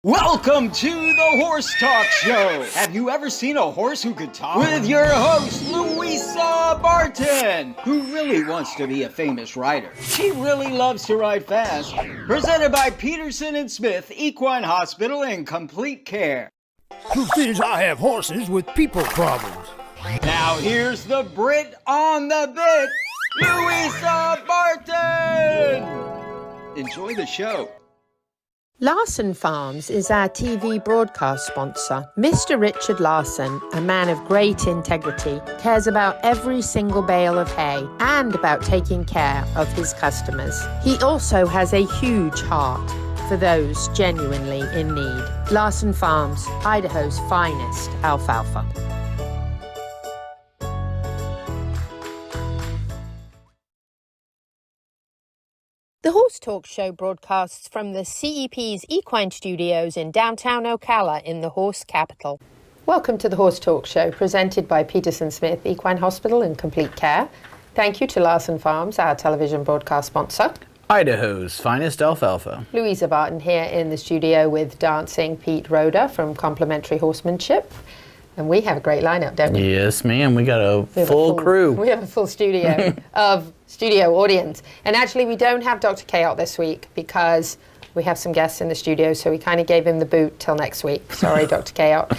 Welcome to the Horse Talk Show. Have you ever seen a horse who could talk? With your host, Louisa Barton, who really wants to be a famous rider. She really loves to ride fast. Presented by Peterson and Smith Equine Hospital and Complete Care. Truth is, I have horses with people problems. Now here's the Brit on the bit, Louisa Barton. Enjoy the show. Larsen Farms is our TV broadcast sponsor. Mr. Richard Larsen, a man of great integrity, cares about every single bale of hay and about taking care of his customers. He also has a huge heart for those genuinely in need. Larsen Farms, Idaho's finest alfalfa. The Horse Talk Show broadcasts from the CEP's Equine Studios in downtown Ocala in the horse capital. Welcome to the Horse Talk Show, presented by Peterson Smith Equine Hospital and Complete Care. Thank you to Larsen Farms, our television broadcast sponsor. Idaho's finest alfalfa. Louisa Barton here in the studio with dancing Pete Roeder from Complimentary Horsemanship. And we have a great lineup, don't we? Yes, ma'am. We got a full crew. We have a full studio of studio audience. And actually, we don't have Dr. K out this week because we have some guests in the studio, so we kind of gave him the boot till next week. Sorry, Dr. K out.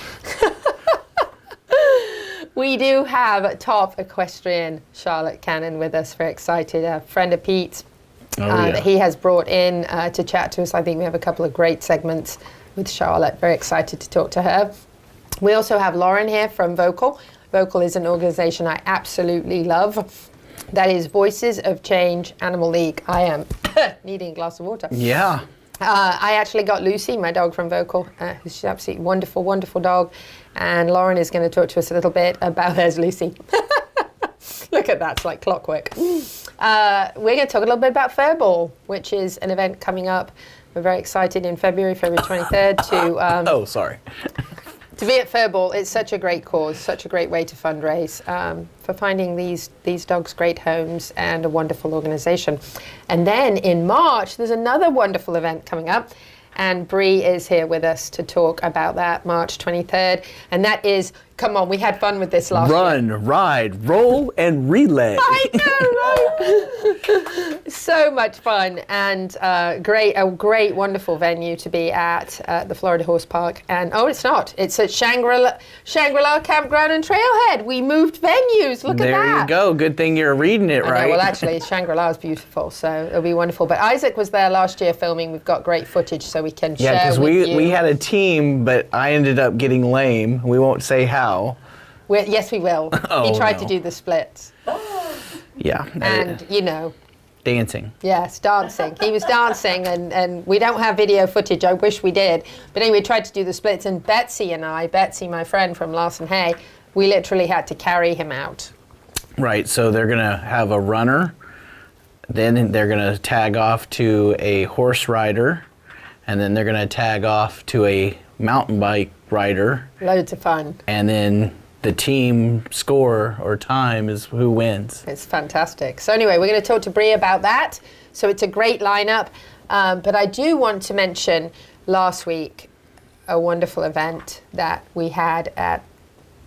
We do have top equestrian Charlotte Cannon with us. Very excited. A friend of Pete's that he has brought in to chat to us. I think we have a couple of great segments with Charlotte. Very excited to talk to her. We also have Lauren here from Vocal. Vocal is an organization I absolutely love. That is Voices of Change Animal League. I am needing a glass of water. Yeah. I actually got Lucy, my dog from Vocal, who's an absolutely wonderful, wonderful dog. And Lauren is going to talk to us a little bit about, there's Lucy. Look at that, it's like clockwork. We're going to talk a little bit about Furball, which is an event coming up. We're very excited in February 23rd to... To be at Furball, it's such a great cause, such a great way to fundraise for finding these dogs great homes and a wonderful organization. And then in March, there's another wonderful event coming up. And Bre is here with us to talk about that, March 23rd. And that is, come on, we had fun with this last year. Run, ride, roll, and relay. I know, right? So much fun and a great, wonderful venue to be at the Florida Horse Park. And it's not. It's at Shangri-La Campground and Trailhead. We moved venues. Look at that. There you go. Good thing you're reading it right. Well, actually, Shangri-La is beautiful, so it'll be wonderful. But Isaac was there last year filming. We've got great footage, so we can share because with you. we had a team, but I ended up getting lame. We won't say how. Yes, we will. He tried to do the splits. Yeah. And, dancing. Yes, dancing. He was dancing, and we don't have video footage. I wish we did. But anyway, we tried to do the splits, and Betsy, my friend from Larsen Hay, we literally had to carry him out. Right, so they're going to have a runner, then they're going to tag off to a horse rider, and then they're going to tag off to a mountain bike rider. Loads of fun. And then the team score or time is who wins. It's fantastic. So anyway, we're going to talk to Bre about that. So it's a great lineup. But I do want to mention last week a wonderful event that we had at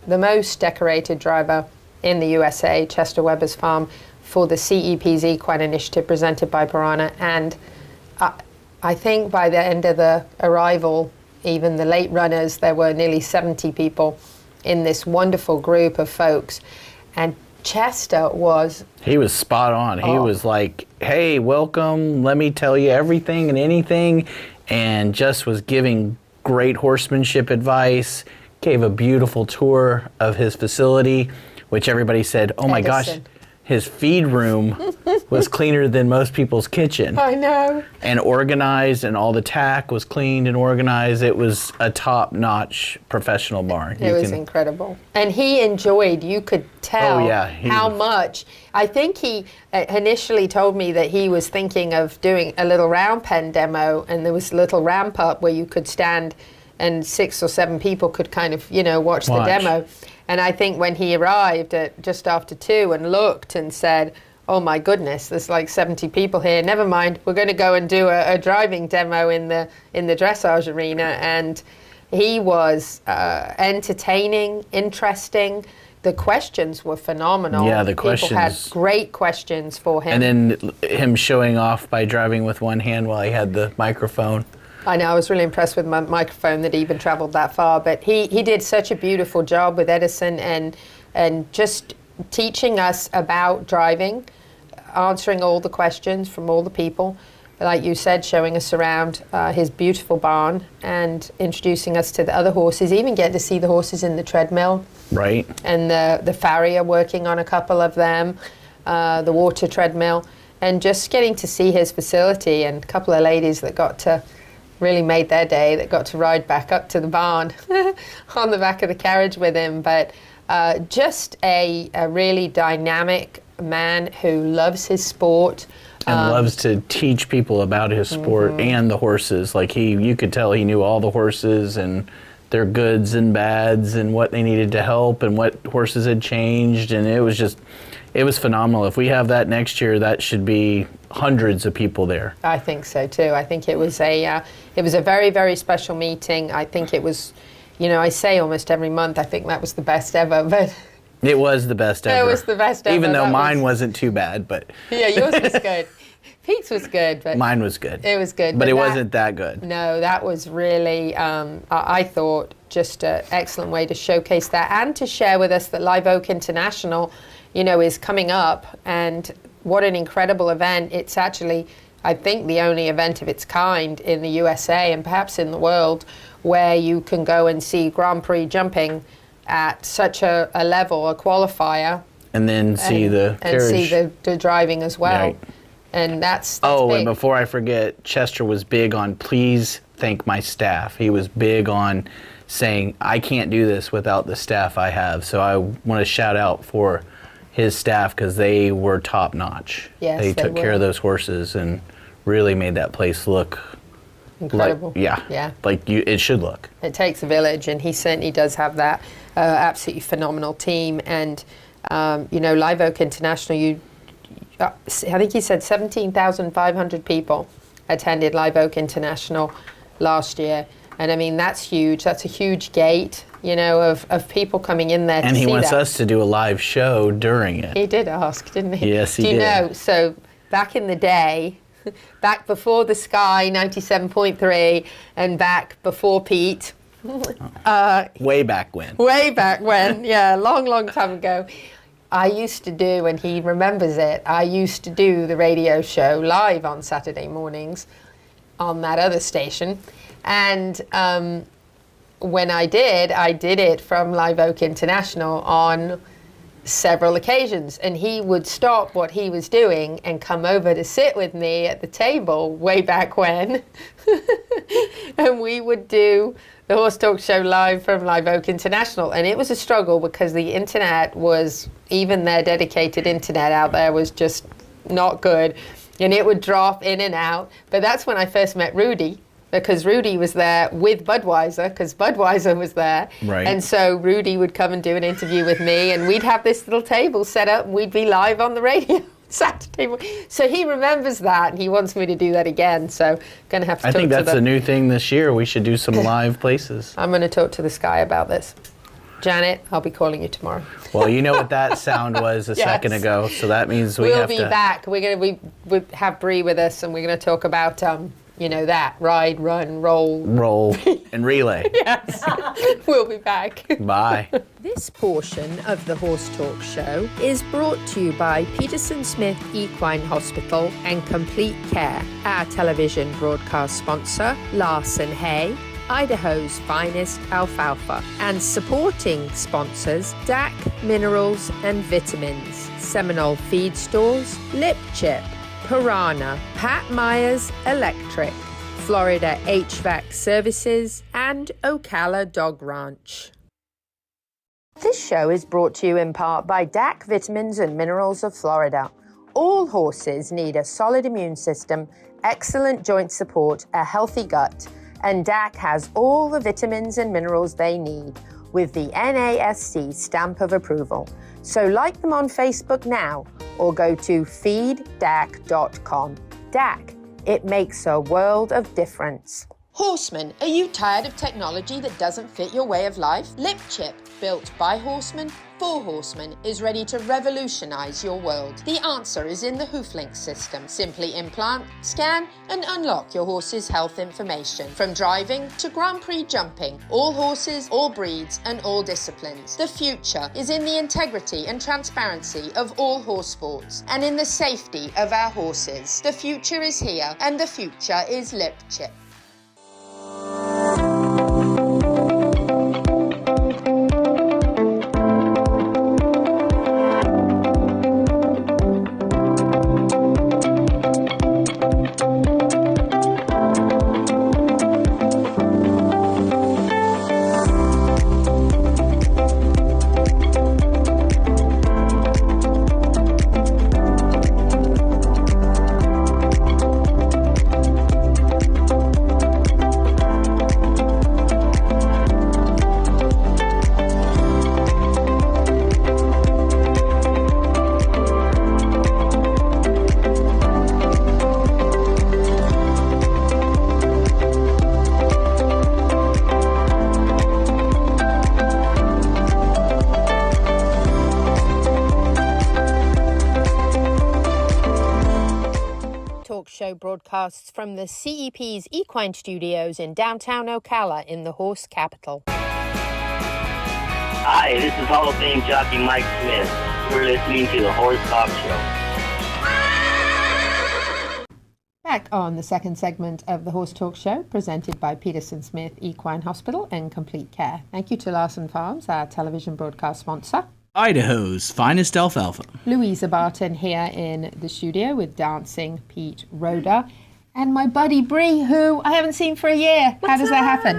the most decorated driver in the USA, Chester Weber's Farm, for the CEP's Equine Initiative presented by Piranha. And I think by the end of the arrival, even the late runners, there were nearly 70 people in this wonderful group of folks. And Chester was... He was spot on. He was like, hey, welcome, let me tell you everything and anything, and just was giving great horsemanship advice, gave a beautiful tour of his facility, which everybody said, oh my gosh, his feed room was cleaner than most people's kitchen. I know. And organized, and all the tack was cleaned and organized. It was a top-notch professional barn. It was incredible. And he enjoyed, you could tell how much. I think he initially told me that he was thinking of doing a little round pen demo, and there was a little ramp up where you could stand and 6 or 7 people could kind of, watch the demo. And I think when he arrived at just after 2 and looked and said, oh my goodness, there's like 70 people here. Never mind, we're going to go and do a driving demo in the dressage arena. And he was entertaining, interesting. The questions were phenomenal. Yeah, the questions. People had great questions for him. And then him showing off by driving with one hand while he had the microphone. I know, I was really impressed with my microphone that he even traveled that far. But he did such a beautiful job with Edison and just teaching us about driving, answering all the questions from all the people. Like you said, showing us around his beautiful barn and introducing us to the other horses, even getting to see the horses in the treadmill. Right. And the farrier working on a couple of them, the water treadmill, and just getting to see his facility, and a couple of ladies that got to really made their day, that got to ride back up to the barn on the back of the carriage with him. But just a really dynamic man who loves his sport. And loves to teach people about his sport and the horses. Like you could tell he knew all the horses and their goods and bads and what they needed to help and what horses had changed. And it was phenomenal. If we have that next year, that should be hundreds of people there. I think so too. I think it was a very, very special meeting. I think it was, I say almost every month, I think that was the best ever, but it was the best ever. It was the best ever. Even though mine wasn't too bad, but yeah, yours was good. Pete's was good, but mine was good. It was good, but it wasn't that good. No, that was really, I thought, just an excellent way to showcase that and to share with us that Live Oak International, is coming up, and what an incredible event. It's actually, I think, the only event of its kind in the USA and perhaps in the world where you can go and see Grand Prix jumping at such a level, a qualifier. And then see the carriage. And see the driving as well. Right. And that's big. big. And before I forget, Chester was big on please thank my staff. He was big on saying, I can't do this without the staff I have. So I want to shout out for his staff because they were top notch. Yes, they took care of those horses and really made that place look incredible. Like it should look. It takes a village, and he certainly does have that absolutely phenomenal team. And Live Oak International, I think he said 17,500 people attended Live Oak International last year. And I mean, that's huge. That's a huge gate, of people coming in there to see that. And he wants us to do a live show during it. He did ask, didn't he? Yes, he did. Do you know, so back in the day, back before the Sky 97.3 and back before Pete. Way back when. Way back when, yeah, long, long time ago. I used to do, and he remembers it, I used to do the radio show live on Saturday mornings on that other station. And when I did it from Live Oak International on several occasions. And he would stop what he was doing and come over to sit with me at the table way back when. And we would do the Horse Talk Show live from Live Oak International. And it was a struggle because the internet was, even their dedicated internet out there was just not good. And it would drop in and out. But that's when I first met Rudy, because Rudy was there with Budweiser, because Budweiser was there. Right. And so Rudy would come and do an interview with me, and we'd have this little table set up, and we'd be live on the radio Saturday morning. So he remembers that, and he wants me to do that again. So going to have to talk to I think that's a new thing this year. We should do some live places. I'm going to talk to the Sky about this. Janet, I'll be calling you tomorrow. Well, you know what that sound was a second ago, so that means we have to... We'll be back. We have Bre with us, and we're going to talk about... that ride, run, roll, and relay. Yes. We'll be back. Bye. This portion of the Horse Talk Show is brought to you by Peterson Smith Equine Hospital and Complete Care, our television broadcast sponsor, Larsen Hay, Idaho's finest alfalfa, and supporting sponsors DAC Minerals and Vitamins, Seminole Feed Stores, Lip Chip, Piranha, Pat Myers Electric, Florida HVAC Services, and Ocala Dog Ranch. This show is brought to you in part by DAC Vitamins and Minerals of Florida. All horses need a solid immune system, excellent joint support, a healthy gut, and DAC has all the vitamins and minerals they need. with the NASC stamp of approval. So like them on Facebook now or go to feeddac.com. DAC, it makes a world of difference. Horsemen, are you tired of technology that doesn't fit your way of life? LipChip, built by horsemen for horsemen, is ready to revolutionize your world. The answer is in the HoofLink system. Simply implant, scan, and unlock your horse's health information. From driving to Grand Prix jumping, all horses, all breeds, and all disciplines. The future is in the integrity and transparency of all horse sports and in the safety of our horses. The future is here, and the future is LipChip. Broadcasts from the CEP's Equine Studios in downtown Ocala in the horse capital. Hi, this is Hall of Fame jockey Mike Smith. We're listening to the Horse Talk Show. Back on the second segment of the Horse Talk Show, presented by Peterson Smith Equine Hospital and Complete Care. Thank you to Larsen Farms, our television broadcast sponsor. Idaho's finest alfalfa. Louisa Barton here in the studio with dancing Pete Roder. And my buddy Bre, who I haven't seen for a year. How does that happen?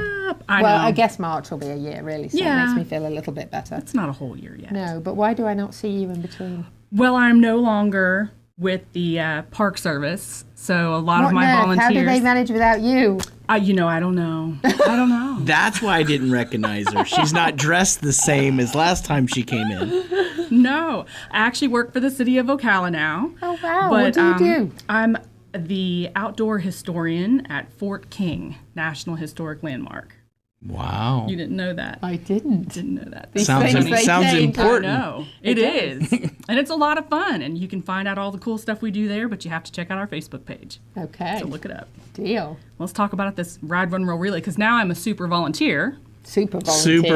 I guess March will be a year, really, so it makes me feel a little bit better. It's not a whole year yet. No, but why do I not see you in between? Well, I'm no longer with the Park Service, so a lot of my volunteers... How did they manage without you? I don't know. I don't know. That's why I didn't recognize her. She's not dressed the same as last time she came in. No. I actually work for the city of Ocala now. Oh, wow. But, what do you do? I'm the outdoor historian at Fort King National Historic Landmark. Wow. You didn't know that. I didn't. Know that. Sounds important. I know. It is. And it's a lot of fun. And you can find out all the cool stuff we do there, but you have to check out our Facebook page. Okay. So look it up. Deal. Let's talk about this Ride, Run, Roll Relay, because now I'm a super volunteer. Super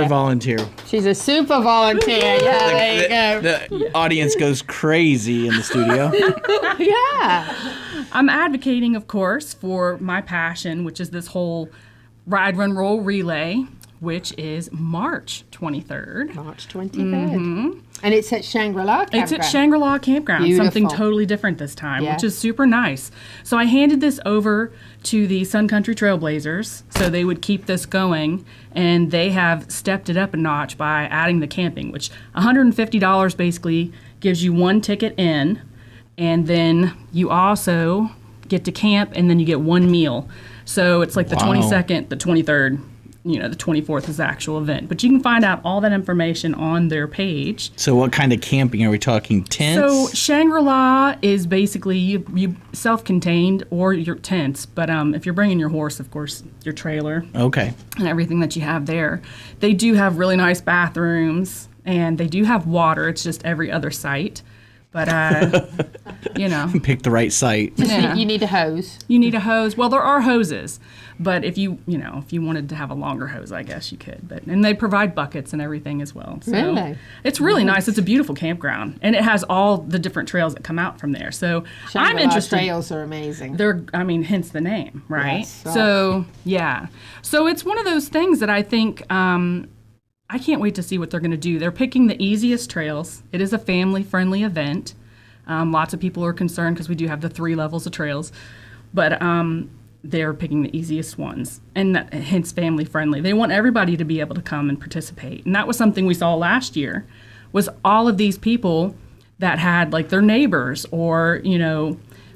volunteer. She's a super volunteer. Yeah, there you go. The audience goes crazy in the studio. Yeah. I'm advocating, of course, for my passion, which is this whole Ride, Run, Roll Relay, which is March 23rd. March 23rd. Mm-hmm. And it's at Shangri-La Campground. It's at Shangri-La Campground. Beautiful. Something totally different this time, which is super nice. So I handed this over to the Sun Country Trailblazers so they would keep this going, and they have stepped it up a notch by adding the camping, which $150 basically gives you one ticket in, and then you also get to camp, and then you get one meal. So it's like the 22nd, the 23rd, the 24th is the actual event. But you can find out all that information on their page. So what kind of camping? Are we talking tents? So Shangri-La is basically you self-contained or your tents. But if you're bringing your horse, of course, your trailer. Okay. And everything that you have there. They do have really nice bathrooms, and they do have water. It's just every other site. But, Pick the right site. You need a hose. You need a hose. Well, there are hoses. But if you wanted to have a longer hose, I guess you could. And they provide buckets and everything as well. So really? It's really nice. It's a beautiful campground. And it has all the different trails that come out from there. So I'm interested. Trails are amazing. Hence the name, right? Yes, so, yeah. So it's one of those things that I think... I can't wait to see what they're going to do. They're picking the easiest trails. It is a family-friendly event. Lots of people are concerned because we do have the 3 levels of trails. But they're picking the easiest ones, and hence family-friendly. They want everybody to be able to come and participate. And that was something we saw last year, was all of these people that had, like, their neighbors or,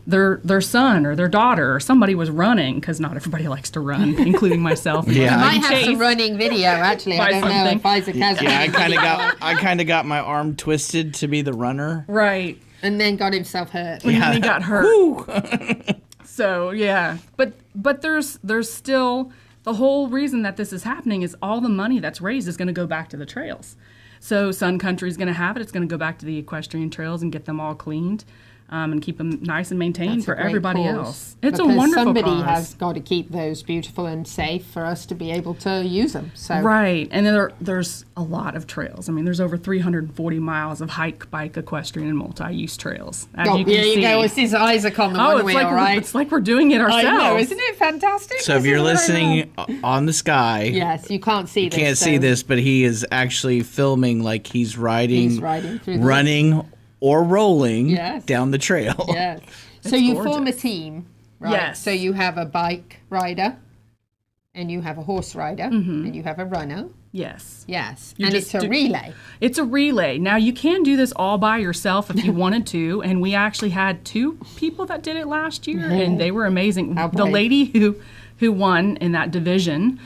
their son or their daughter or somebody was running, because not everybody likes to run, including myself. Yeah. I might have Chased some running video, actually. I by don't know something. if Isaac has Yeah, one. I kind of got my arm twisted to be the runner. Right. And then got himself hurt. And then he got hurt. So yeah, but there's still, the whole reason that this is happening is all the money that's raised is going to go back to the trails. So Sun Country's going to have it. It's going to go back to the equestrian trails and get them all cleaned. And keep them nice and maintained That's for a great everybody cause. else. It's Because a wonderful somebody cause. has got to keep those beautiful and safe for us to be able to use them. So Right, and then there's a lot of trails. I mean, there's over 340 miles of hike, bike, equestrian, and multi-use trails. As you can here see. you go. It's his Isaac on the one it's wheel, like right? it's like we're doing it ourselves. I know, isn't it fantastic? So if This you're is what I listening on the sky, yes, you can't see you this. can't see so this, but he is actually filming like he's riding, He's riding through the- running or rolling Yes. down the trail. Yes. So you gorgeous. form a team, right? Yes. So you have a bike rider, and you have a horse rider, and you have a runner. Yes. Yes. You and just it's a do- relay. It's a relay. Now, you can do this all by yourself if you wanted to, and we actually had 2 people that did it last year, and they were amazing. How The brave. lady who won in that division,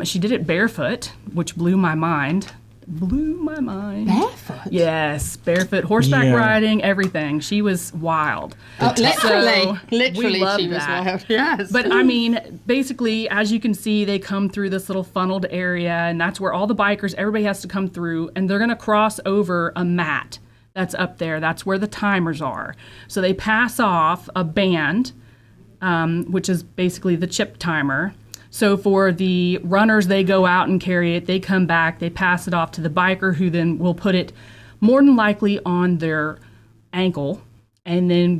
she did it barefoot, which blew my mind. Barefoot? Yes, barefoot, horseback Yeah. riding, everything. She was wild. Literally. So, Literally, we loved she was that. wild. Yes. But I mean, basically, as you can see, they come through this little funneled area, and that's where all the bikers, everybody has to come through, and they're going to cross over a mat that's up there. That's where the timers are. So they pass off a band, which is basically the chip timer. So for the runners, they go out and carry it. They come back, they pass it off to the biker, who then will put it more than likely on their ankle. And then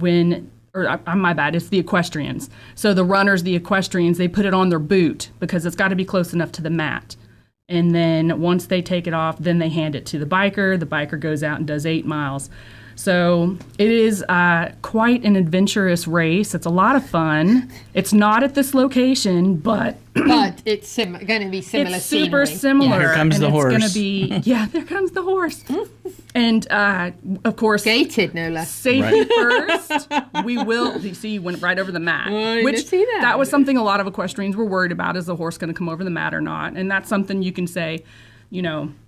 my bad, it's the equestrians. So the runners, the equestrians, they put it on their boot because it's got to be close enough to the mat. And then once they take it off, then they hand it to the biker. The biker goes out and does 8 miles. So it is quite an adventurous race. It's a lot of fun. It's not at this location, but it's going to be similar it's super scenery. similar. Here comes the and horse. It's going to be, yeah, there comes the horse. And of course, Gated, no less. safety first. We will. You see, went right over the mat. I Which did see that. was something a lot of equestrians were worried about: is the horse going to come over the mat or not? And that's something you can say,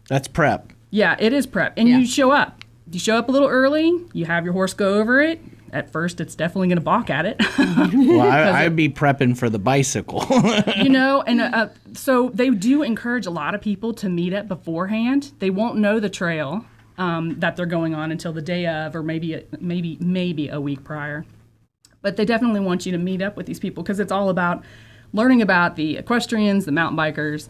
That's prep. yeah, it is prep, and Yeah. you show up. You show up a little early. You have your horse go over it. At first, it's definitely going to balk at it. Well, I'd be prepping for the bicycle. And so they do encourage a lot of people to meet up beforehand. They won't know the trail that they're going on until the day of, or maybe a week prior. But they definitely want you to meet up with these people, because it's all about learning about the equestrians, the mountain bikers,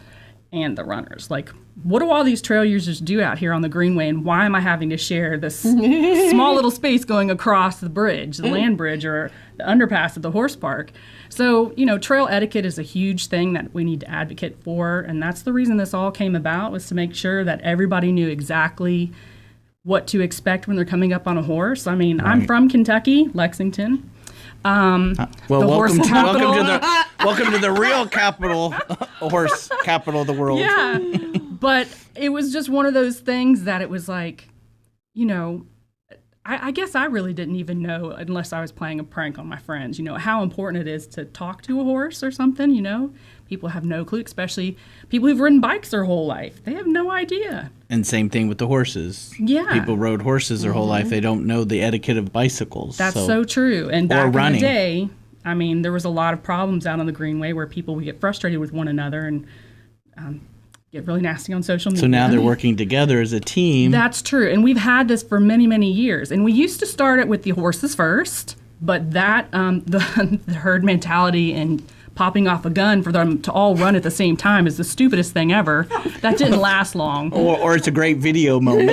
and the runners. Like, what do all these trail users do out here on the Greenway, and why am I having to share this small little space going across the bridge, the land bridge, or the underpass at the horse park? So, trail etiquette is a huge thing that we need to advocate for, and that's the reason this all came about, was to make sure that everybody knew exactly what to expect when they're coming up on a horse. I mean, I'm from Kentucky, Lexington. Well, The horse capital. welcome to the real capital, horse capital of the world. Yeah, but it was just one of those things that it was like, I guess I really didn't even know, unless I was playing a prank on my friends, how important it is to talk to a horse or something, People have no clue, especially people who've ridden bikes their whole life. They have no idea. And same thing with the horses. Yeah. People rode horses their whole life. They don't know the etiquette of bicycles. That's so true. And back in running. the day, I mean, there was a lot of problems out on the Greenway where people would get frustrated with one another and get really nasty on social media. So now they're working together as a team. That's true. And we've had this for many, many years. And we used to start it with the horses first, but that, the herd mentality and popping off a gun for them to all run at the same time is the stupidest thing ever. That didn't last long. Or it's a great video moment.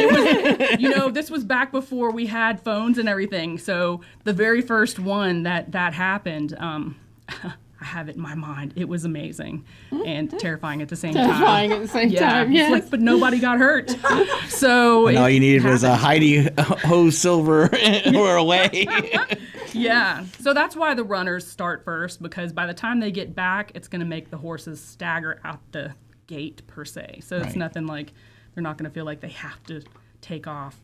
This was back before we had phones and everything. So the very first one that happened, I have it in my mind. It was amazing and terrifying at the same time. Terrifying at the same time, it's yes. like, but nobody got hurt. So And all you needed was a Heidi Ho Silver or away. Yeah. So that's why the runners start first, because by the time they get back, it's going to make the horses stagger out the gate per se. So it's Right. nothing like, they're not going to feel like they have to take off.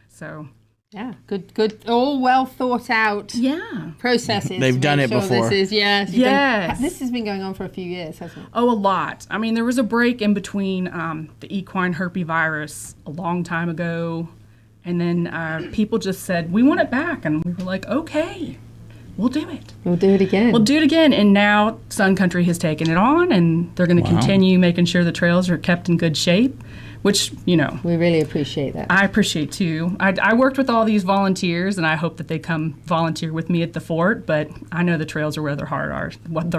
So Yeah, good, all well thought out processes. They've done it before. This Yes. has been going on for a few years, hasn't it? Oh, a lot. I mean, there was a break in between the equine herpesvirus a long time ago, and then people just said, we want it back, and we were like, okay, we'll do it. We'll do it again. We'll do it again, and now Sun Country has taken it on, and they're going to continue making sure the trails are kept in good shape, which, you know. We really appreciate that. I appreciate, too. I worked with all these volunteers, and I hope that they come volunteer with me at the fort, but I know the trails are where their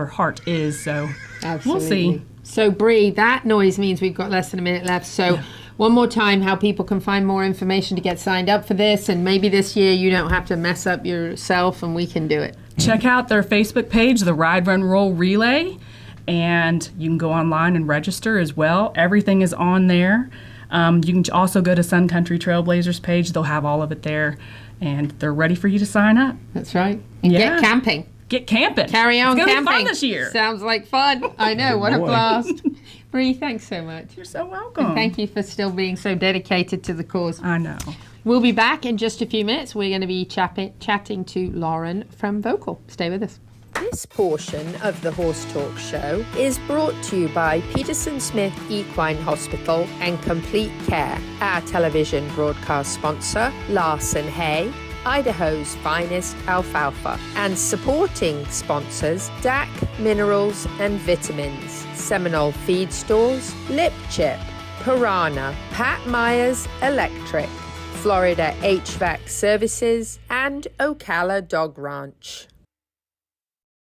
heart is, so Absolutely. We'll see. So, Bre, that noise means we've got less than a minute left, so one more time how people can find more information to get signed up for this, and maybe this year you don't have to mess up yourself and we can do it. Check out their Facebook page, the Ride, Run, Roll Relay, and you can go online and register as well. Everything is on there. You can also go to Sun Country Trailblazers page. They'll have all of it there, and they're ready for you to sign up. That's right. And get camping. Get camping. Carry on it's camping. Be fun this year. Sounds like fun. I know. What a blast. Bre, thanks so much. You're so welcome. And thank you for still being so dedicated to the cause. I know. We'll be back in just a few minutes. We're going to be chatting to Lauren from Vocal. Stay with us. This portion of the Horse Talk Show is brought to you by Peterson Smith Equine Hospital and Complete Care, our television broadcast sponsor, Larsen Hay, Idaho's finest alfalfa, and supporting sponsors DAC Minerals and Vitamins, Seminole Feed Stores, Lip Chip, Piranha, Pat Myers Electric, Florida HVAC Services, and Ocala Dog Ranch.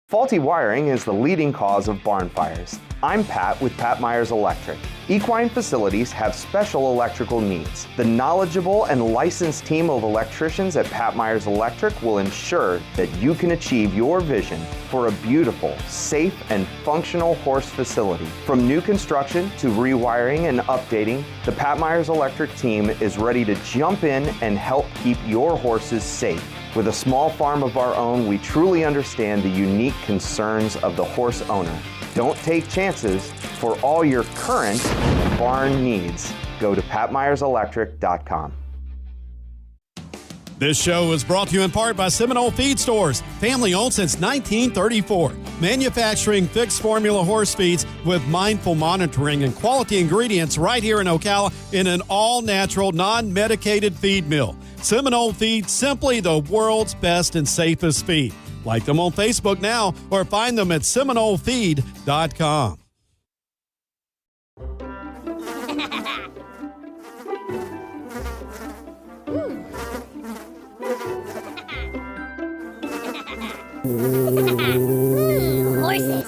Faulty wiring is the leading cause of barn fires. I'm Pat with Pat Myers Electric. Equine facilities have special electrical needs. The knowledgeable and licensed team of electricians at Pat Myers Electric will ensure that you can achieve your vision for a beautiful, safe, and functional horse facility. From new construction to rewiring and updating, the Pat Myers Electric team is ready to jump in and help keep your horses safe. With a small farm of our own, we truly understand the unique concerns of the horse owner. Don't take chances. For all your current barn needs, go to patmyerselectric.com. This show is brought to you in part by Seminole Feed Stores, family owned since 1934. Manufacturing fixed formula horse feeds with mindful monitoring and quality ingredients right here in Ocala in an all-natural, non-medicated feed mill. Seminole Feed, simply the world's best and safest feed. Like them on Facebook now or find them at seminolefeed.com. Horses.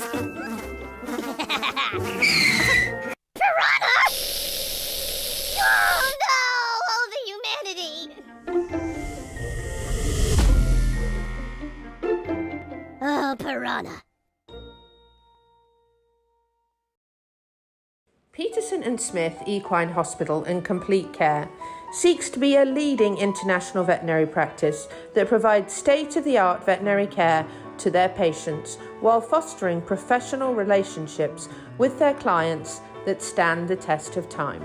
Piranha! Oh no! Oh, the humanity! Oh, piranha. Peterson and Smith Equine Hospital and Complete Care seeks to be a leading international veterinary practice that provides state-of-the-art veterinary care to their patients while fostering professional relationships with their clients that stand the test of time.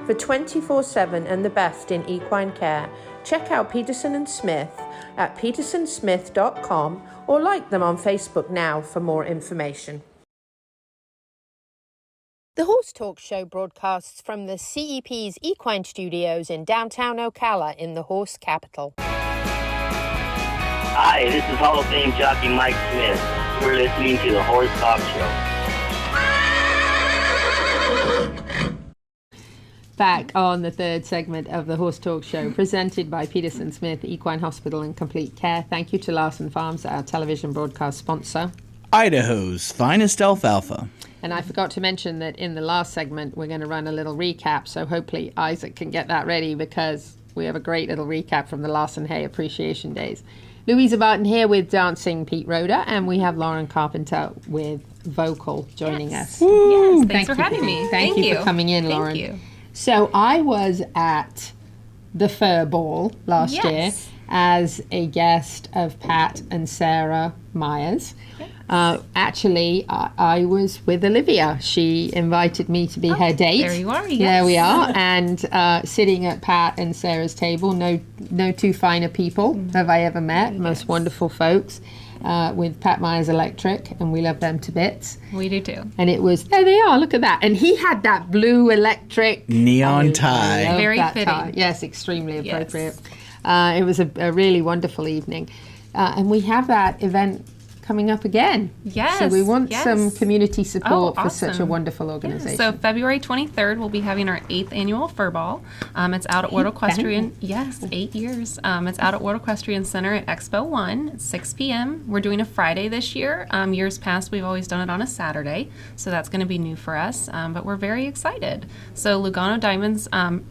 For 24/7 and the best in equine care, check out Peterson and Smith at petersonsmith.com or like them on Facebook now for more information. The Horse Talk Show broadcasts from the CEP's Equine Studios in downtown Ocala in the horse capital. Hi, this is Hall of Fame jockey Mike Smith. You're listening to the Horse Talk Show. Back on the third segment of the Horse Talk Show, presented by Peterson Smith Equine Hospital and Complete Care. Thank you to Larsen Farms, our television broadcast sponsor. Idaho's finest alfalfa. And I forgot to mention that in the last segment, we're going to run a little recap. So hopefully Isaac can get that ready because we have a great little recap from the Larsen Hay Appreciation Days. Louisa Barton here with Dancing Pete Rhoda, and we have Lauren Carpenter with Vocal joining us. Yes, thanks for having me. Thank you for coming in, Lauren. Thank you. So I was at the Furball last year as a guest of Pat and Sarah Myers. Actually, I was with Olivia. She invited me to be her date. There you are. Yes. There we are. And sitting at Pat and Sarah's table, no two finer people have I ever met. Most wonderful folks. With Pat Myers Electric, and we love them to bits. We do too. And it was, there they are, look at that. And he had that blue electric neon tie. Very fitting. Tie. Yes, extremely appropriate. It was a really wonderful evening. And we have that event coming up again. Yes. So we want some community support for awesome. such a wonderful organization. So February 23rd, we'll be having our 8th annual Furball. It's out at World Equestrian. Yes, 8 years. It's out at World Equestrian Center at Expo 1 at 6 p.m. We're doing a Friday this year. Years past, we've always done it on a Saturday, so that's going to be new for us, but we're very excited. So Lugano Diamonds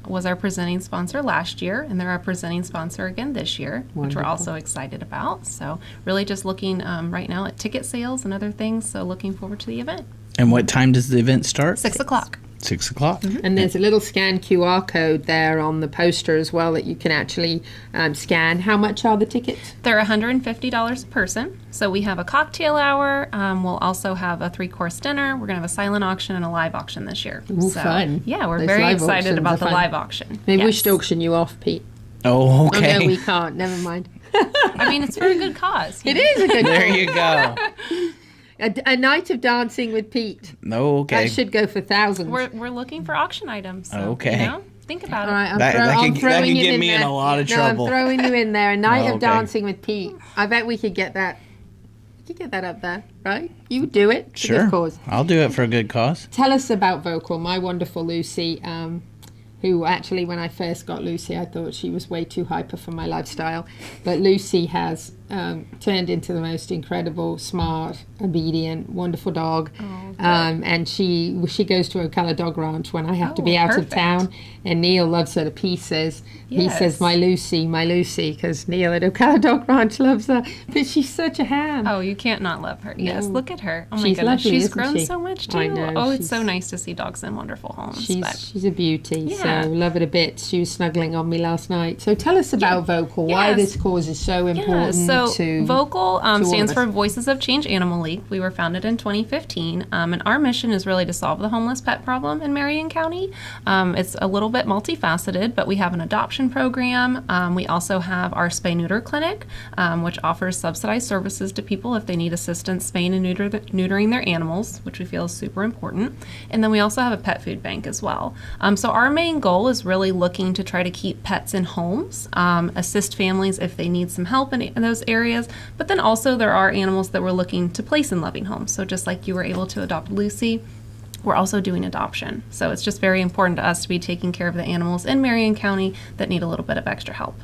was our presenting sponsor last year, and they're our presenting sponsor again this year, which we're also excited about. So really just looking right now at ticket sales and other things, so looking forward to the event. And what time does the event start? 6 o'clock. 6 o'clock. And there's a little scan QR code there on the poster as well that you can actually scan. How much are the tickets? They're $150 a person. So we have a cocktail hour. We'll also have a 3-course dinner. We're going to have a silent auction and a live auction this year. Ooh, fun. Yeah, we're Those very live excited auctions about are the fun. live auction. Maybe we should auction you off, Pete. Oh, okay. Oh, no, we can't. Never mind. I mean, it's for a good cause. It is a good There cause. you go. A night of dancing with Pete. Okay. That should go for thousands. We're looking for auction items. So, Okay. You know, think about All right, it. I'm that throwing could you get in me there. in a lot of No, trouble. I'm throwing you in there. A night Oh, of okay. dancing with Pete. I bet we could get that. We could get that up there, right? You would do it. It's a Sure. good cause. I'll do it for a good cause. Tell us about Vocal, my wonderful Lucy, who actually, when I first got Lucy, I thought she was way too hyper for my lifestyle. But Lucy has turned into the most incredible, smart, obedient, wonderful dog. And she goes to Ocala Dog Ranch when I have to be out perfect. of town. And Neil loves her to pieces. He Yes. says, my Lucy, because Neil at Ocala Dog Ranch loves her. But she's such a ham. Oh, you can't not love her. Yes, No. look at her. Oh my She's goodness, lovely, she's isn't grown she? so much too. I know, Oh, it's she's- so nice to see dogs in wonderful homes. She's a beauty, Yeah. so love it a bit. She was snuggling on me last night. So tell us about Vocal, why Yes. this cause is so important so to Vocal all of stands us. for Voices of Change Animal League. We were founded in 2015, and our mission is really to solve the homeless pet problem in Marion County. It's a little bit multifaceted, but we have an adoption program. We also have our spay-neuter clinic, which offers subsidized services to people if they need assistance spaying and neutering their animals, which we feel is super important. And then we also have a pet food bank as well. So our main goal is really looking to try to keep pets in homes, assist families if they need some help in those areas, but then also there are animals that we're looking to place in loving homes. So just like you were able to adopt Lucy, we're also doing adoption. So it's just very important to us to be taking care of the animals in Marion County that need a little bit of extra help.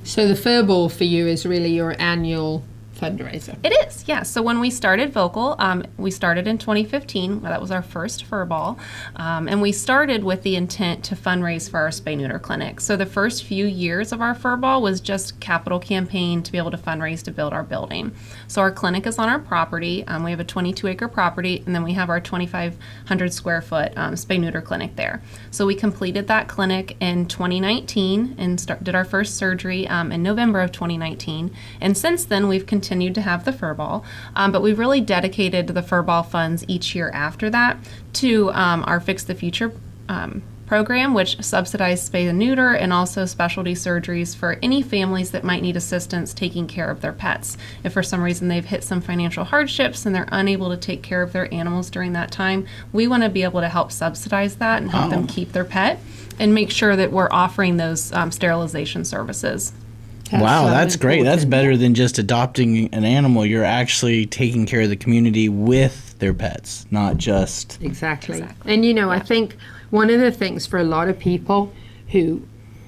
So the Furball for you is really your annual fundraiser. It is, yes. So when we started Vocal, we started in 2015. That was our first Furball. And we started with the intent to fundraise for our spay-neuter clinic. So the first few years of our Furball was just capital campaign to be able to fundraise to build our building. So our clinic is on our property. We have a 22-acre property, and then we have our 2,500 square foot spay-neuter clinic there. So we completed that clinic in 2019 and did our first surgery in November of 2019. And since then, we've continued to have the Furball, but we've really dedicated the Furball funds each year after that to our Fix the Future program, which subsidized spay and neuter and also specialty surgeries for any families that might need assistance taking care of their pets. If for some reason they've hit some financial hardships and they're unable to take care of their animals during that time, we want to be able to help subsidize that and help them keep their pet and make sure that we're offering those sterilization services. Wow, that's great. That's better than just adopting an animal. You're actually taking care of the community with their pets, not just... Exactly. And I think one of the things for a lot of people who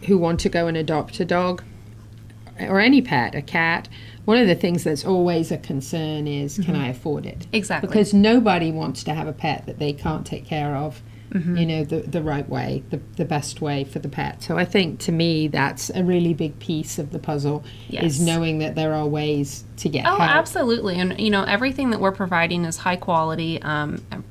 want to go and adopt a dog or any pet, a cat, one of the things that's always a concern is, can I afford it? Exactly. Because nobody wants to have a pet that they can't take care of you know, the right way, the best way for the pet. So I think, to me, that's a really big piece of the puzzle, is knowing that there are ways to get help. Absolutely. And, you know, everything that we're providing is high quality.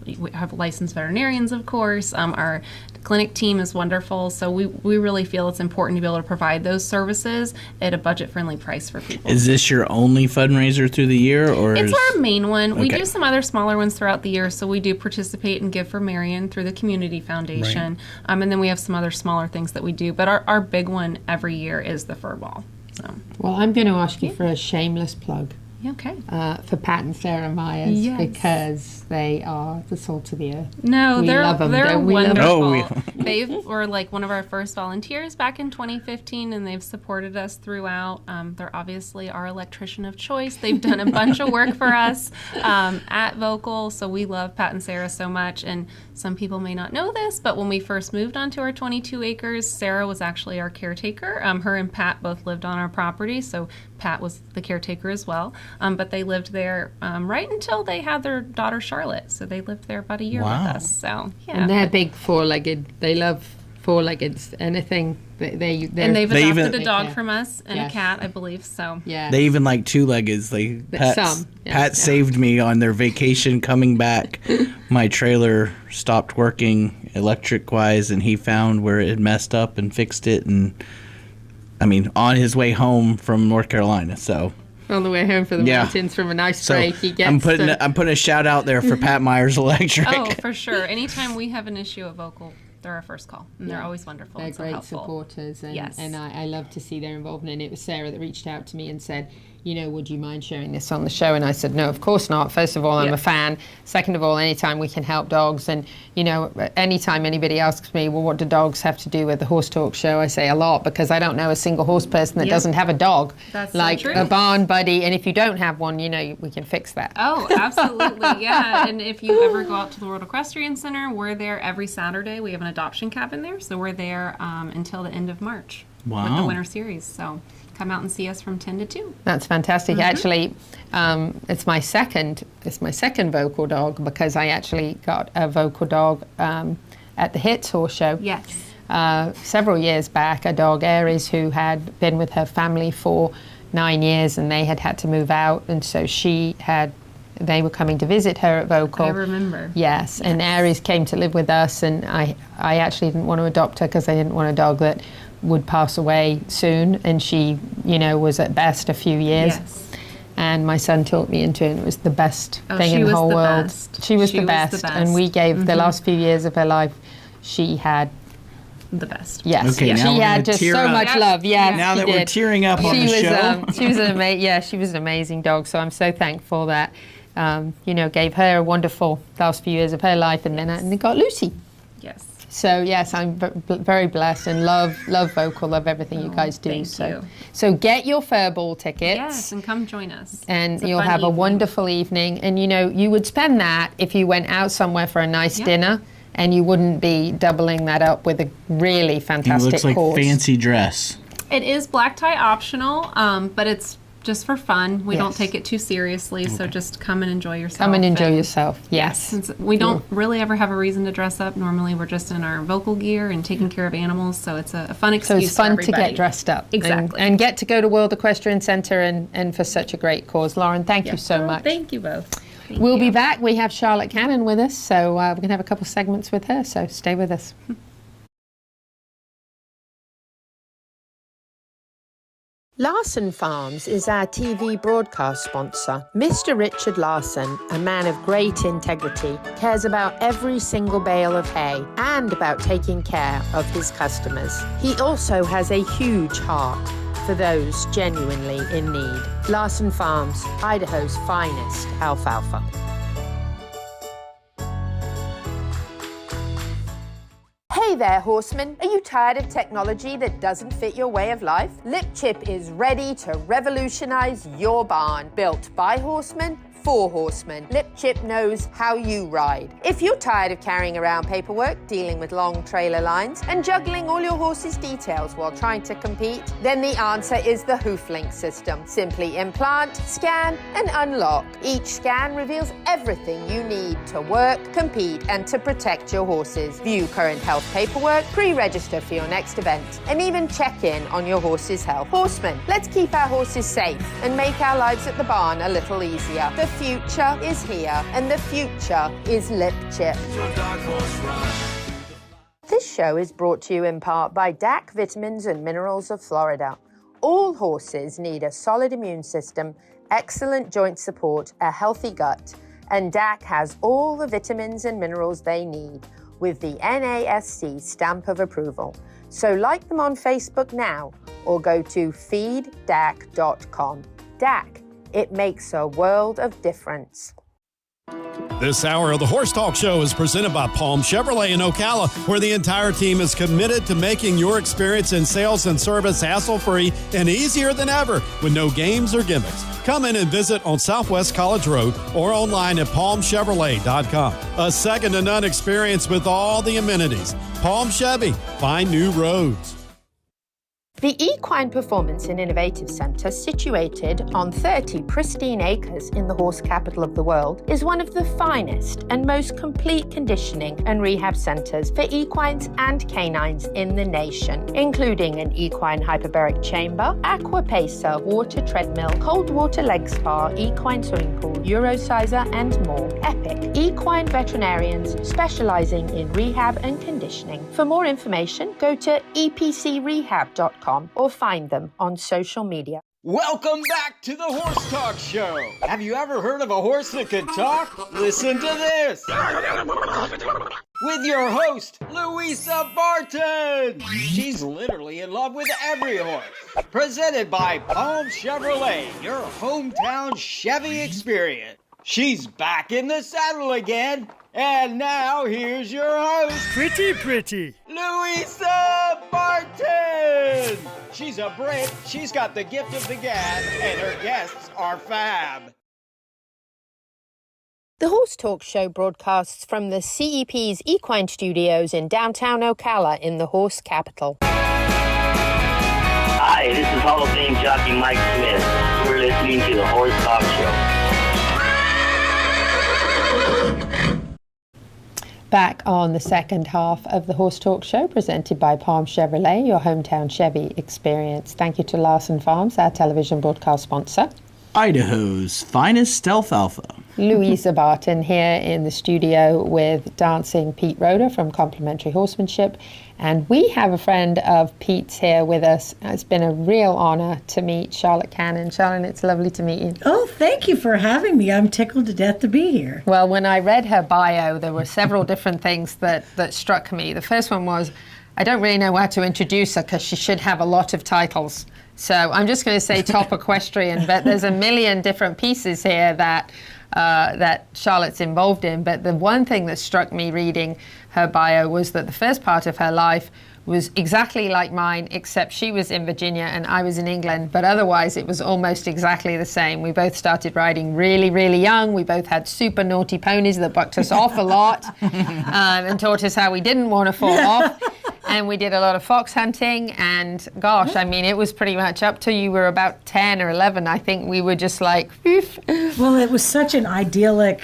We have licensed veterinarians, of course. Our clinic team is wonderful. So we really feel it's important to be able to provide those services at a budget-friendly price for people. Is this your only fundraiser through the year? Or it's our main one. We do some other smaller ones throughout the year. So we do participate and Give for Marion through the Community Foundation. Right. And then we have some other smaller things that we do. But our big one every year is the Furball. So. Well, I'm going to ask you for a shameless plug. Okay. For Pat and Sarah Myers, because they are the salt of the earth. No, we they're love them. They're wonderful. They were like one of our first volunteers back in 2015, and they've supported us throughout. They're obviously our electrician of choice. They've done a bunch of work for us at Vocal, so we love Pat and Sarah so much. And some people may not know this, but when we first moved onto our 22 acres, Sarah was actually our caretaker. Her and Pat both lived on our property, so Pat was the caretaker as well. But they lived there right until they had their daughter Charlotte. So they lived there about a year with us. So yeah. And they're big four-legged. They love four-leggeds. Anything. And they've adopted a dog from us and a cat, I believe. So yeah. They even like two-leggeds. Pat saved me on their vacation coming back. My trailer stopped working electric-wise, and he found where it had messed up and fixed it. And I mean, on his way home from North Carolina. So. On the way home from the mountains from a nice break, he gets. I'm putting a shout out there for Pat Myers Electric. Oh, for sure. Anytime we have an issue at Vocal, they're our first call, and they're always wonderful. They're and great helpful. supporters, and I love to see their involvement. And it was Sarah that reached out to me and said, you know, would you mind sharing this on the show? And I said, no, of course not. First of all, I'm a fan. Second of all, anytime we can help dogs, and you know, anytime anybody asks me, well, what do dogs have to do with the Horse Talk show? I say a lot, because I don't know a single horse person that doesn't have a dog. That's like so true. a barn buddy. And if you don't have one, you know, we can fix that. Oh, absolutely, yeah. And if you ever go out to the World Equestrian Center, we're there every Saturday. We have an adoption cabin there, so we're there until the end of March with the Winter Series. So come out and see us from 10 to 2. That's fantastic. Actually, it's my second Vocal dog, because I actually got a Vocal dog at the Hits Horse Show. Yes. Several years back, a dog, Aries, who had been with her family for 9 years, and they had to move out, and so they were coming to visit her at Vocal. I remember. Yes, and Aries came to live with us, and I actually didn't want to adopt her because I didn't want a dog that would pass away soon, and she, you know, was at best a few years. Yes. And my son talked me into it, and it was the best thing in the whole world. She was the best, and we gave the last few years of her life, she had the best. Yes, okay, she had just so much love. Yes, now that we're tearing up on the show. She was an amazing dog. So I'm so thankful that you know, gave her a wonderful last few years of her life, and then I got Lucy. Yes. So yes, I'm very blessed and love Vocal, love everything you guys do. Thank you. So get your Furball tickets. Yes, and come join us. And you'll have a wonderful evening. And you know, you would spend that if you went out somewhere for a nice dinner, and you wouldn't be doubling that up with a really fantastic course. It looks like fancy dress. It is black tie optional, but it's just for fun. We don't take it too seriously, so just come and enjoy yourself. Come and enjoy yourself, yes. Since we don't really ever have a reason to dress up. Normally we're just in our Vocal gear and taking care of animals, so it's a fun excuse. So it's fun for to get dressed up. Exactly. And get to go to World Equestrian Center and for such a great cause. Lauren, thank you so much. Thank you both. We'll be back. We have Charlotte Cannon with us, so we're going to have a couple segments with her, so stay with us. Larsen Farms is our TV broadcast sponsor. Mr. Richard Larsen, a man of great integrity, cares about every single bale of hay and about taking care of his customers. He also has a huge heart for those genuinely in need. Larsen Farms, Idaho's finest alfalfa. Hey there, horsemen. Are you tired of technology that doesn't fit your way of life? Lip Chip is ready to revolutionize your barn. Built by horsemen, for horsemen. Lip Chip knows how you ride. If you're tired of carrying around paperwork, dealing with long trailer lines, and juggling all your horse's details while trying to compete, then the answer is the HoofLink system. Simply implant, scan, and unlock. Each scan reveals everything you need to work, compete, and to protect your horses. View current health paperwork, pre-register for your next event, and even check in on your horse's health. Horsemen, let's keep our horses safe and make our lives at the barn a little easier. The future is here, and the future is Lip Chip. This show is brought to you in part by DAC Vitamins and Minerals of Florida. All horses need a solid immune system, excellent joint support, a healthy gut, and DAC has all the vitamins and minerals they need with the NASC stamp of approval. So like them on Facebook now or go to feeddac.com. DAC, it makes a world of difference. This hour of the Horse Talk Show is presented by Palm Chevrolet in Ocala, where the entire team is committed to making your experience in sales and service hassle-free and easier than ever with no games or gimmicks. Come in and visit on Southwest College Road or online at palmchevrolet.com. A second-to-none experience with all the amenities. Palm Chevy, find new roads. The Equine Performance and Innovative Centre, situated on 30 pristine acres in the horse capital of the world, is one of the finest and most complete conditioning and rehab centres for equines and canines in the nation, including an equine hyperbaric chamber, aqua pacer, water treadmill, cold water leg spa, equine swimming pool, Eurosizer, and more. Epic equine veterinarians specialising in rehab and conditioning. For more information, go to epcrehab.com. or find them on social media. Welcome back to the Horse Talk Show. Have you ever heard of a horse that can talk? Listen to this. With your host, Louisa Barton. She's literally in love with every horse. Presented by Palm Chevrolet, your hometown Chevy experience. She's back in the saddle again. And now, here's your host, Pretty. Louisa Barton! She's a Brit, she's got the gift of the gab, and her guests are fab. The Horse Talk Show broadcasts from the CEP's Equine Studios in downtown Ocala in the horse capital. Hi, this is Hall of Fame jockey Mike Smith. We're listening to the Horse Talk Show. Back on the second half of the Horse Talk Show, presented by Palm Chevrolet, your hometown Chevy experience. Thank you to Larsen Farms, our television broadcast sponsor. Idaho's finest stealth alpha. Louisa Barton here in the studio with dancing Pete Roeder from Complimentary Horsemanship. And we have a friend of Pete's here with us. It's been a real honor to meet Charlotte Cannon. Charlotte, it's lovely to meet you. Oh, thank you for having me. I'm tickled to death to be here. Well, when I read her bio, there were several different things that struck me. The first one was, I don't really know how to introduce her because she should have a lot of titles. So I'm just going to say top equestrian, but there's a million different pieces here that Charlotte's involved in. But the one thing that struck me reading her bio was that the first part of her life was exactly like mine, except she was in Virginia and I was in England, but otherwise it was almost exactly the same. We both started riding really, really young. We both had super naughty ponies that bucked us off a lot and taught us how we didn't want to fall off. And we did a lot of fox hunting, and gosh, I mean, it was pretty much up till you were about 10 or 11. I think we were just like, oof. Well, it was such an idyllic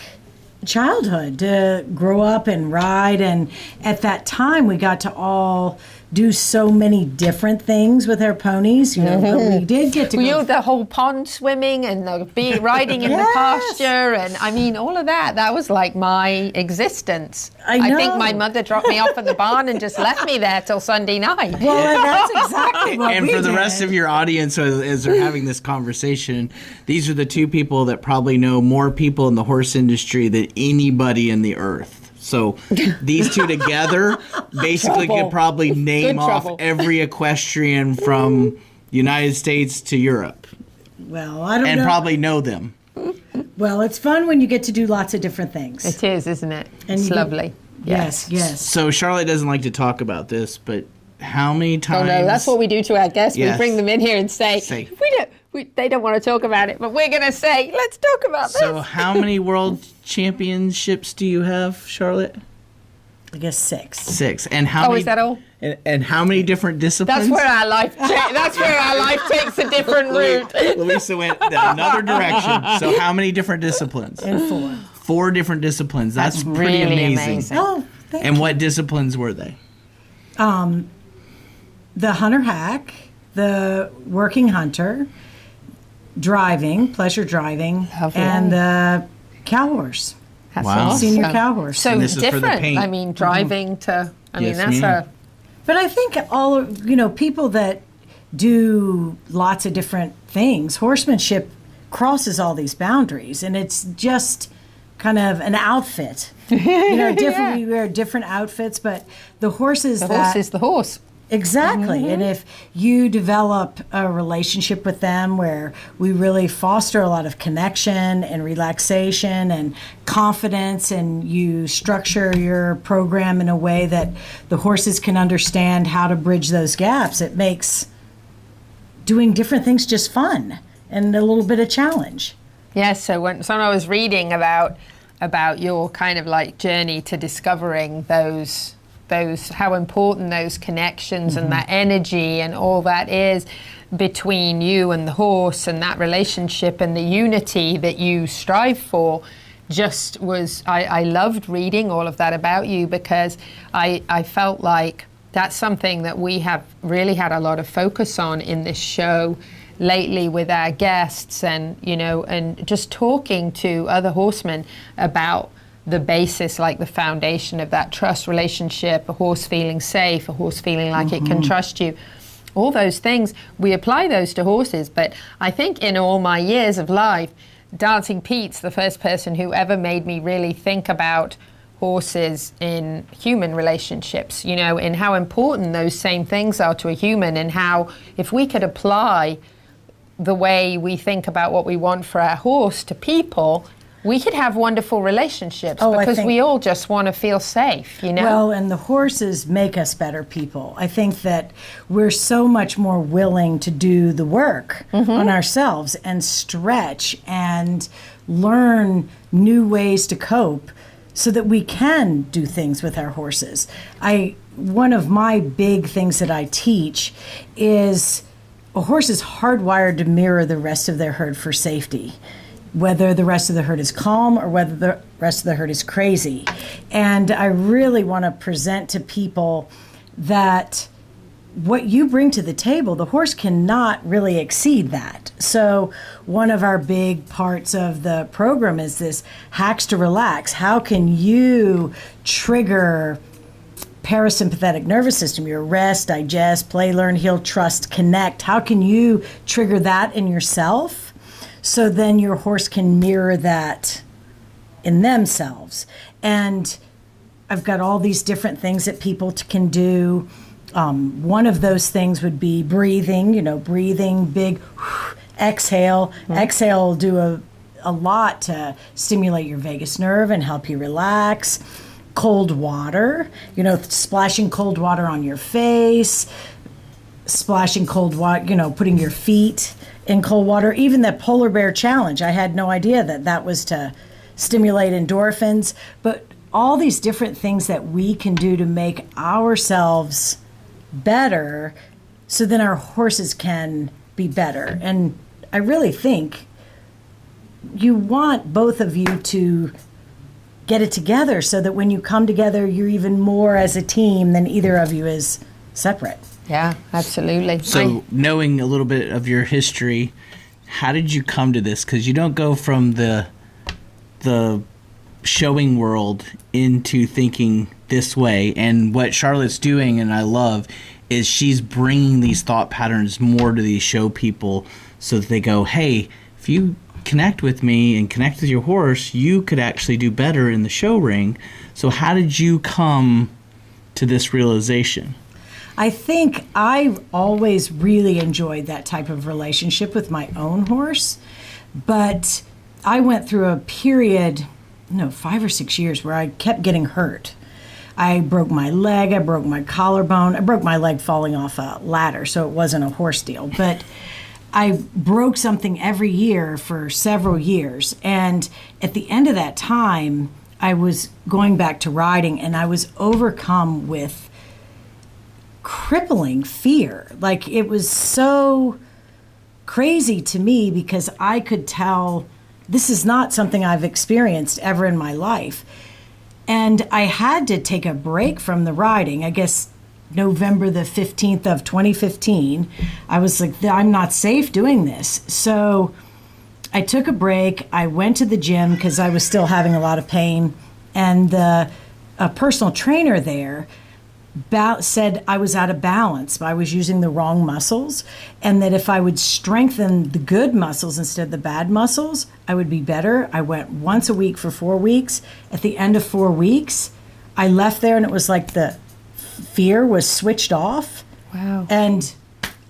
childhood to grow up and ride, and at that time we got to all do so many different things with our ponies, you know. But we did get to go the whole pond swimming and the riding in the pasture, and I mean all of that was like my existence. I think my mother dropped me off at the barn and just left me there till Sunday night. Well, and that's exactly what and we for the did. rest of your audience, as they're having this conversation, these are the two people that probably know more people in the horse industry than anybody in the earth. So these two together basically could probably name off every equestrian from the United States to Europe. Well, I don't know. And probably know them. Well, it's fun when you get to do lots of different things. It is, isn't it? And it's lovely. Yes. So Charlotte doesn't like to talk about this, but how many times? Oh no, that's what we do to our guests. Yes. We bring them in here and say They don't want to talk about it, but we're going to say, let's talk about this. So how many world championships do you have, Charlotte? I guess 6. 6. And how many? Is that all? And how many different disciplines? That's where our life. That's where our life takes a different route. Louisa went another direction. So how many different disciplines? And 4. 4 different disciplines. That's pretty really amazing. Oh, thank And you. what disciplines were they? The hunter hack, the working hunter, driving, pleasure driving, and the cow horse. That's Wow. awesome. Senior cow horse. So And this is for the different. paint. I mean, driving to. I mean, Yes, that's ma'am. But I think all of, people that do lots of different things, horsemanship crosses all these boundaries, and it's just kind of an outfit. Different. We wear different outfits, but the horses. the horse is the horse. Exactly. And if you develop a relationship with them where we really foster a lot of connection and relaxation and confidence, and you structure your program in a way that the horses can understand how to bridge those gaps, it makes doing different things just fun and a little bit of challenge. Yes. So when I was reading about your kind of like journey to discovering those how important those connections and that energy and all that is between you and the horse, and that relationship and the unity that you strive for, just was I loved reading all of that about you, because I felt like that's something that we have really had a lot of focus on in this show lately with our guests, and and just talking to other horsemen about the basis, like the foundation of that trust relationship, a horse feeling safe, a horse feeling like it can trust you. All those things, we apply those to horses. But I think in all my years of life, Dancing Pete's the first person who ever made me really think about horses in human relationships, in how important those same things are to a human, and how if we could apply the way we think about what we want for our horse to people, we could have wonderful relationships, because we all just want to feel safe, Well, and the horses make us better people. I think that we're so much more willing to do the work on ourselves and stretch and learn new ways to cope so that we can do things with our horses. One of my big things that I teach is a horse is hardwired to mirror the rest of their herd for safety, whether the rest of the herd is calm or whether the rest of the herd is crazy. And I really want to present to people that what you bring to the table, the horse cannot really exceed that. So one of our big parts of the program is this hacks to relax. How can you trigger parasympathetic nervous system, your rest, digest, play, learn, heal, trust, connect? How can you trigger that in yourself? So then your horse can mirror that in themselves. And I've got all these different things that people can do. One of those things would be breathing, breathing, big exhale. Exhale will do a lot to stimulate your vagus nerve and help you relax. Cold water, splashing cold water on your face, splashing cold water, putting your feet in cold water. Even the polar bear challenge, I had no idea that was to stimulate endorphins. But all these different things that we can do to make ourselves better, so then our horses can be better. And I really think you want both of you to get it together, so that when you come together, you're even more as a team than either of you is separate. Yeah, absolutely. So knowing a little bit of your history, how did you come to this? Because you don't go from the showing world into thinking this way. And what Charlotte's doing, and I love, is she's bringing these thought patterns more to these show people, so that they go, hey, if you connect with me and connect with your horse, you could actually do better in the show ring. So how did you come to this realization? I think I always really enjoyed that type of relationship with my own horse, but I went through a period, 5 or 6 years, where I kept getting hurt. I broke my leg, I broke my collarbone, I broke my leg falling off a ladder, so it wasn't a horse deal. But I broke something every year for several years. And at the end of that time, I was going back to riding, and I was overcome with crippling fear. Like, it was so crazy to me because I could tell this is not something I've experienced ever in my life. And I had to take a break from the riding. I guess November the 15th of 2015, I was like, I'm not safe doing this. So I took a break. I went to the gym because I was still having a lot of pain. And a personal trainer there said I was out of balance. I was using the wrong muscles, and that if I would strengthen the good muscles instead of the bad muscles, I would be better. I went once a week for 4 weeks. At the end of 4 weeks, I left there, and it was like the fear was switched off. Wow. And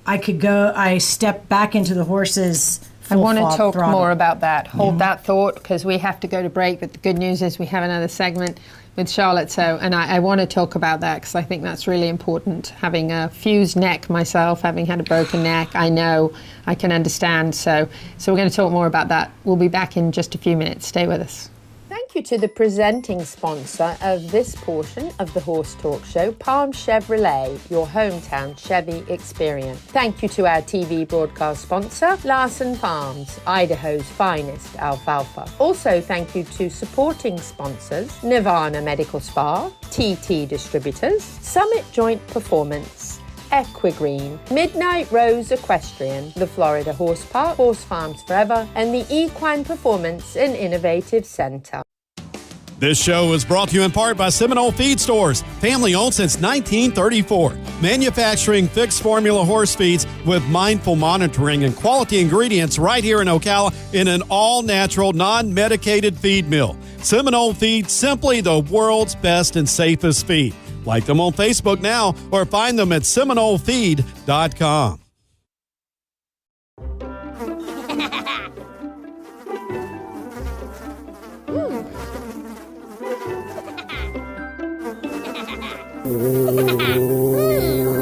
I stepped back into the horses. I want to talk throttle. more about that. Hold that thought, because we have to go to break, but the good news is we have another segment with Charlotte. So, and I want to talk about that because I think that's really important. Having a fused neck myself, having had a broken neck, I know, I can understand. So we're going to talk more about that. We'll be back in just a few minutes. Stay with us. Thank you to the presenting sponsor of this portion of the Horse Talk Show, Palm Chevrolet, your hometown Chevy experience. Thank you to our TV broadcast sponsor, Larsen Farms, Idaho's finest alfalfa. Also, thank you to supporting sponsors, Nirvana Medical Spa, TT Distributors, Summit Joint Performance, Equigreen, Midnight Rose Equestrian, the Florida Horse Park, Horse Farms Forever, and the Equine Performance and Innovative Center. This show is brought to you in part by Seminole Feed Stores, family owned since 1934. Manufacturing fixed formula horse feeds with mindful monitoring and quality ingredients right here in Ocala in an all-natural, non-medicated feed mill. Seminole Feed, simply the world's best and safest feed. Like them on Facebook now or find them at SeminoleFeed.com.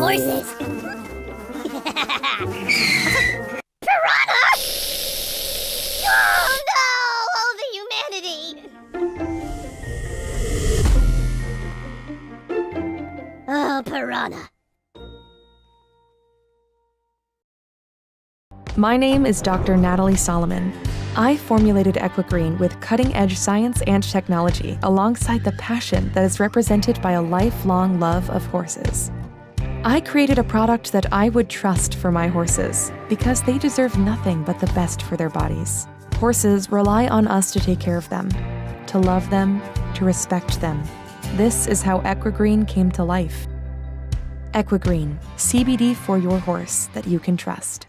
Horses. Piranha! Oh no! Oh, the humanity! Oh, piranha. My name is Dr. Natalie Solomon. I formulated Equigreen with cutting-edge science and technology alongside the passion that is represented by a lifelong love of horses. I created a product that I would trust for my horses because they deserve nothing but the best for their bodies. Horses rely on us to take care of them, to love them, to respect them. This is how Equigreen came to life. Equigreen, CBD for your horse that you can trust.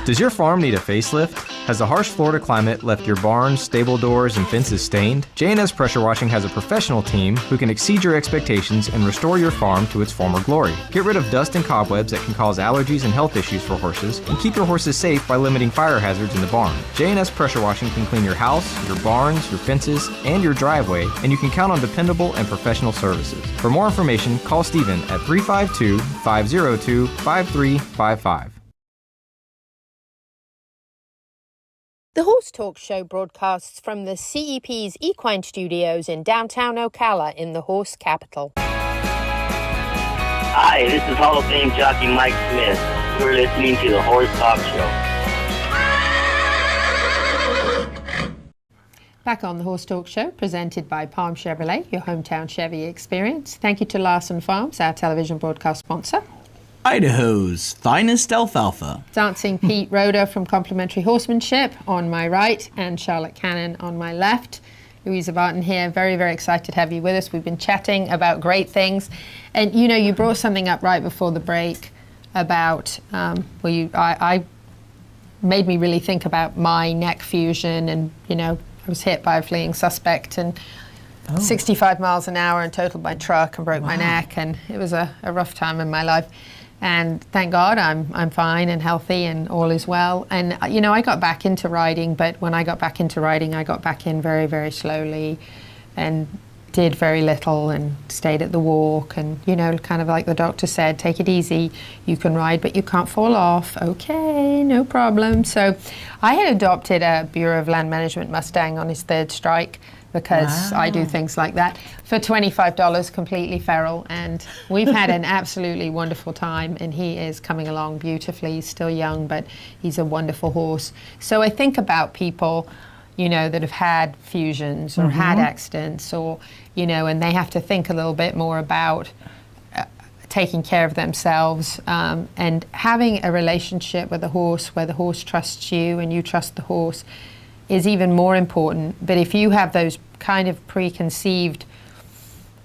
Does your farm need a facelift? Has the harsh Florida climate left your barns, stable doors, and fences stained? J&S Pressure Washing has a professional team who can exceed your expectations and restore your farm to its former glory. Get rid of dust and cobwebs that can cause allergies and health issues for horses, and keep your horses safe by limiting fire hazards in the barn. J&S Pressure Washing can clean your house, your barns, your fences, and your driveway, and you can count on dependable and professional services. For more information, call Stephen at 352-502-5355. The Horse Talk Show broadcasts from the CEP's Equine Studios in downtown Ocala in the horse capital. Hi, this is Hall of Fame jockey Mike Smith. You're listening to the Horse Talk Show. Back on the Horse Talk Show, presented by Palm Chevrolet, your hometown Chevy experience. Thank you to Larsen Farms, our television broadcast sponsor. Idaho's finest alfalfa. Dancing Pete Roeder from Complimentary Horsemanship on my right, and Charlotte Cannon on my left. Louisa Barton here, very, very excited to have you with us. We've been chatting about great things. And, you know, you brought something up right before the break about, I made me really think about my neck fusion, and, you know, I was hit by a fleeing suspect and 65 miles an hour and totaled my truck and broke my neck, and it was a rough time in my life. And thank God I'm fine and healthy and all is well. And, you know, I got back into riding, but when I got back into riding, I got back in very, very slowly. And did very little and stayed at the walk, and kind of like the doctor said, take it easy, you can ride but you can't fall off. Okay, no problem. So I had adopted a Bureau of Land Management Mustang on his 3rd strike, because I do things like that, for $25, completely feral, and we've had an absolutely wonderful time, and he is coming along beautifully. He's still young, but he's a wonderful horse. So I think about people that have had fusions or had accidents, or, and they have to think a little bit more about taking care of themselves, and having a relationship with a horse where the horse trusts you and you trust the horse is even more important. But if you have those kind of preconceived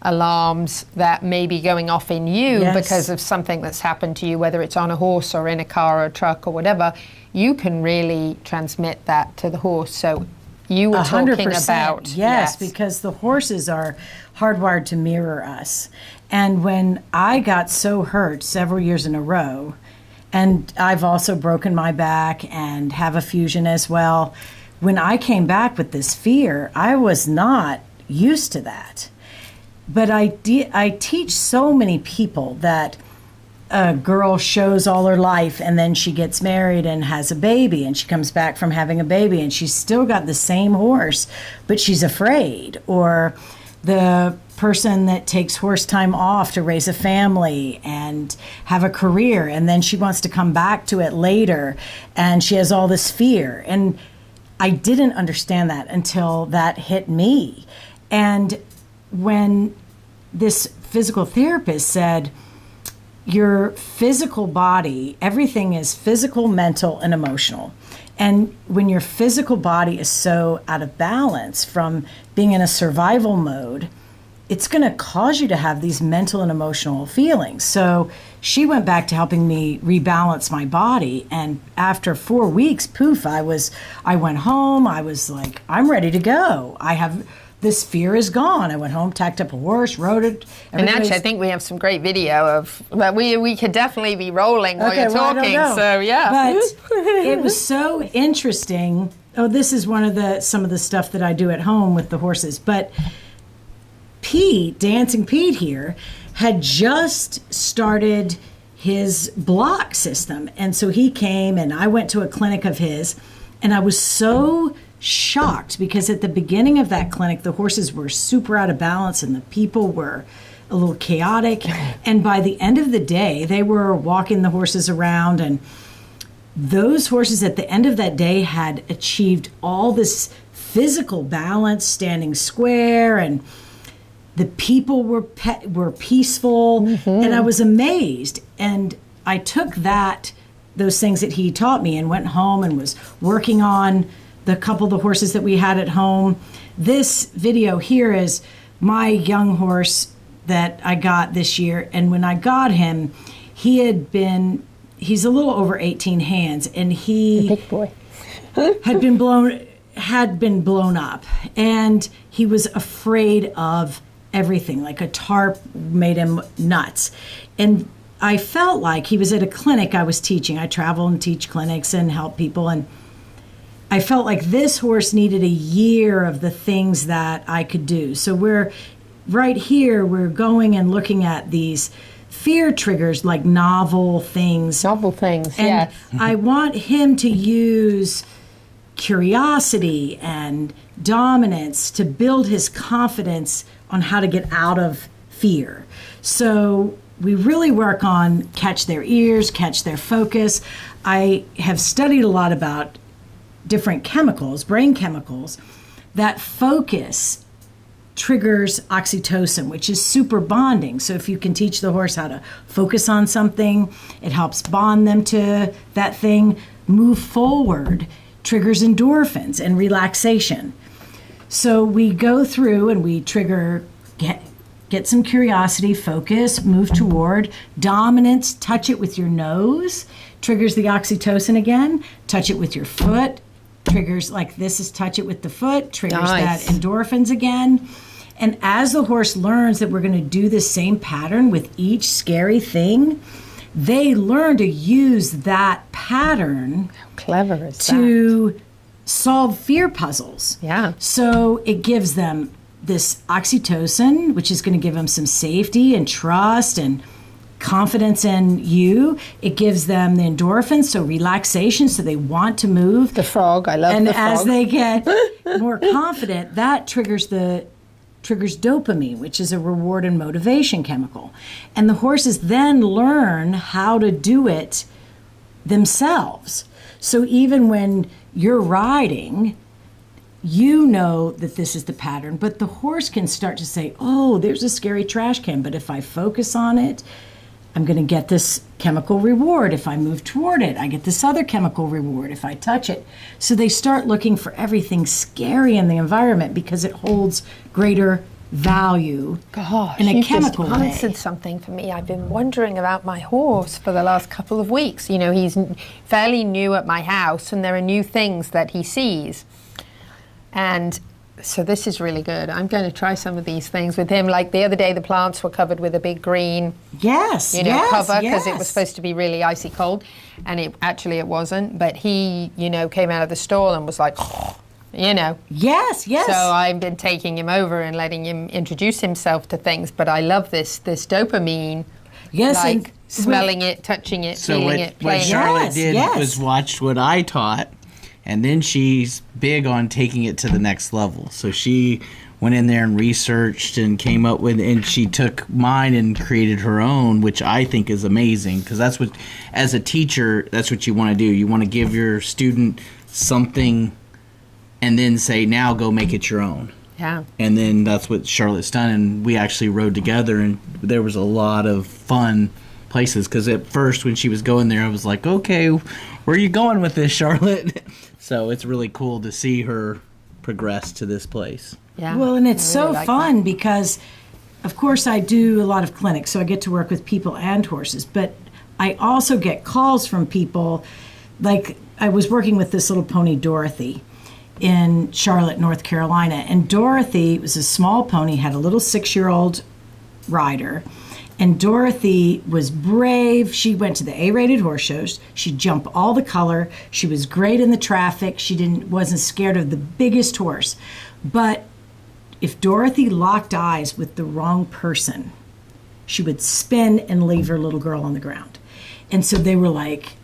alarms that may be going off in you because of something that's happened to you, whether it's on a horse or in a car or a truck or whatever, you can really transmit that to the horse. So you were talking 100%, about... Yes, because the horses are hardwired to mirror us. And when I got so hurt several years in a row, and I've also broken my back and have a fusion as well, when I came back with this fear, I was not used to that. But I teach so many people that a girl shows all her life and then she gets married and has a baby, and she comes back from having a baby and she's still got the same horse, but she's afraid. Or the person that takes horse time off to raise a family and have a career, and then she wants to come back to it later and she has all this fear. And I didn't understand that until that hit me. And when this physical therapist said, your physical body, everything is physical, mental, and emotional. And when your physical body is so out of balance from being in a survival mode, it's going to cause you to have these mental and emotional feelings. So she went back to helping me rebalance my body. And after 4 weeks, poof, I went home. I was like, I'm ready to go. This fear is gone. I went home, tacked up a horse, rode it. And actually, I think we have some great video of that. We could definitely be rolling while you're talking. So yeah, but it was so interesting. Oh, this is some of the stuff that I do at home with the horses. But Pete, Dancing Pete here, had just started his block system, and so he came, and I went to a clinic of his, and I was so shocked because at the beginning of that clinic, the horses were super out of balance and the people were a little chaotic. And by the end of the day, they were walking the horses around, and those horses at the end of that day had achieved all this physical balance, standing square, and the people were peaceful. And I was amazed. And I took those things that he taught me and went home and was working on the couple of the horses that we had at home. This video here is my young horse that I got this year. And when I got him, he's a little over 18 hands, and he big boy had been blown up, and he was afraid of everything. Like a tarp made him nuts. And I felt like he was at a clinic I was teaching. I travel and teach clinics and help people, and I felt like this horse needed a year of the things that I could do. So we're going and looking at these fear triggers, like novel things. And I want him to use curiosity and dominance to build his confidence on how to get out of fear. So we really work on catch their ears, catch their focus. I have studied a lot about different chemicals, brain chemicals, that focus triggers oxytocin, which is super bonding. So if you can teach the horse how to focus on something, it helps bond them to that thing. Move forward triggers endorphins and relaxation. So we go through and we trigger, get some curiosity, focus, move toward. Dominance, touch it with your nose, triggers the oxytocin again. Touch it with your foot, triggers, like this is touch it with the foot, triggers that endorphins again. And as the horse learns that we're going to do the same pattern with each scary thing, they learn to use that pattern. How clever is to solve fear puzzles. Yeah. So it gives them this oxytocin, which is going to give them some safety and trust and confidence in you. It gives them the endorphins, so relaxation, so they want to move. The frog, I love the frog. And as they get more confident, that triggers dopamine, which is a reward and motivation chemical. And the horses then learn how to do it themselves. So even when you're riding, you know that this is the pattern, but the horse can start to say, oh, there's a scary trash can, but if I focus on it, I'm going to get this chemical reward. If I move toward it, I get this other chemical reward if I touch it. So they start looking for everything scary in the environment because it holds greater value in a chemical way. You just answered something for me. I've been wondering about my horse for the last couple of weeks. You know, he's fairly new at my house, and there are new things that he sees. And so this is really good. I'm going to try some of these things with him. Like the other day, the plants were covered with a big green cover because it was supposed to be really icy cold, and it wasn't. But he, came out of the stall and was like, Yes. So I've been taking him over and letting him introduce himself to things. But I love this dopamine. Yes, like smelling it, touching it, feeling it, playing it. So what Charlotte did yes. was watch what I taught. And then she's big on taking it to the next level. So she went in there and researched and came up with, and she took mine and created her own, which I think is amazing. Because that's what, as a teacher, that's what you want to do. You want to give your student something and then say, now go make it your own. Yeah. And then that's what Charlotte's done. And we actually rode together, and there was a lot of fun places. Because at first, when she was going there, I was like, okay, where are you going with this, Charlotte? So it's really cool to see her progress to this place. Yeah. Well, and it's so fun because, of course, I do a lot of clinics, so I get to work with people and horses. But I also get calls from people, like I was working with this little pony, Dorothy, in Charlotte, North Carolina. And Dorothy was a small pony, had a little 6-year-old rider. And Dorothy was brave. She went to the A-rated horse shows. She jumped all the color. She was great in the traffic. She wasn't scared of the biggest horse. But if Dorothy locked eyes with the wrong person, she would spin and leave her little girl on the ground. And so they were like,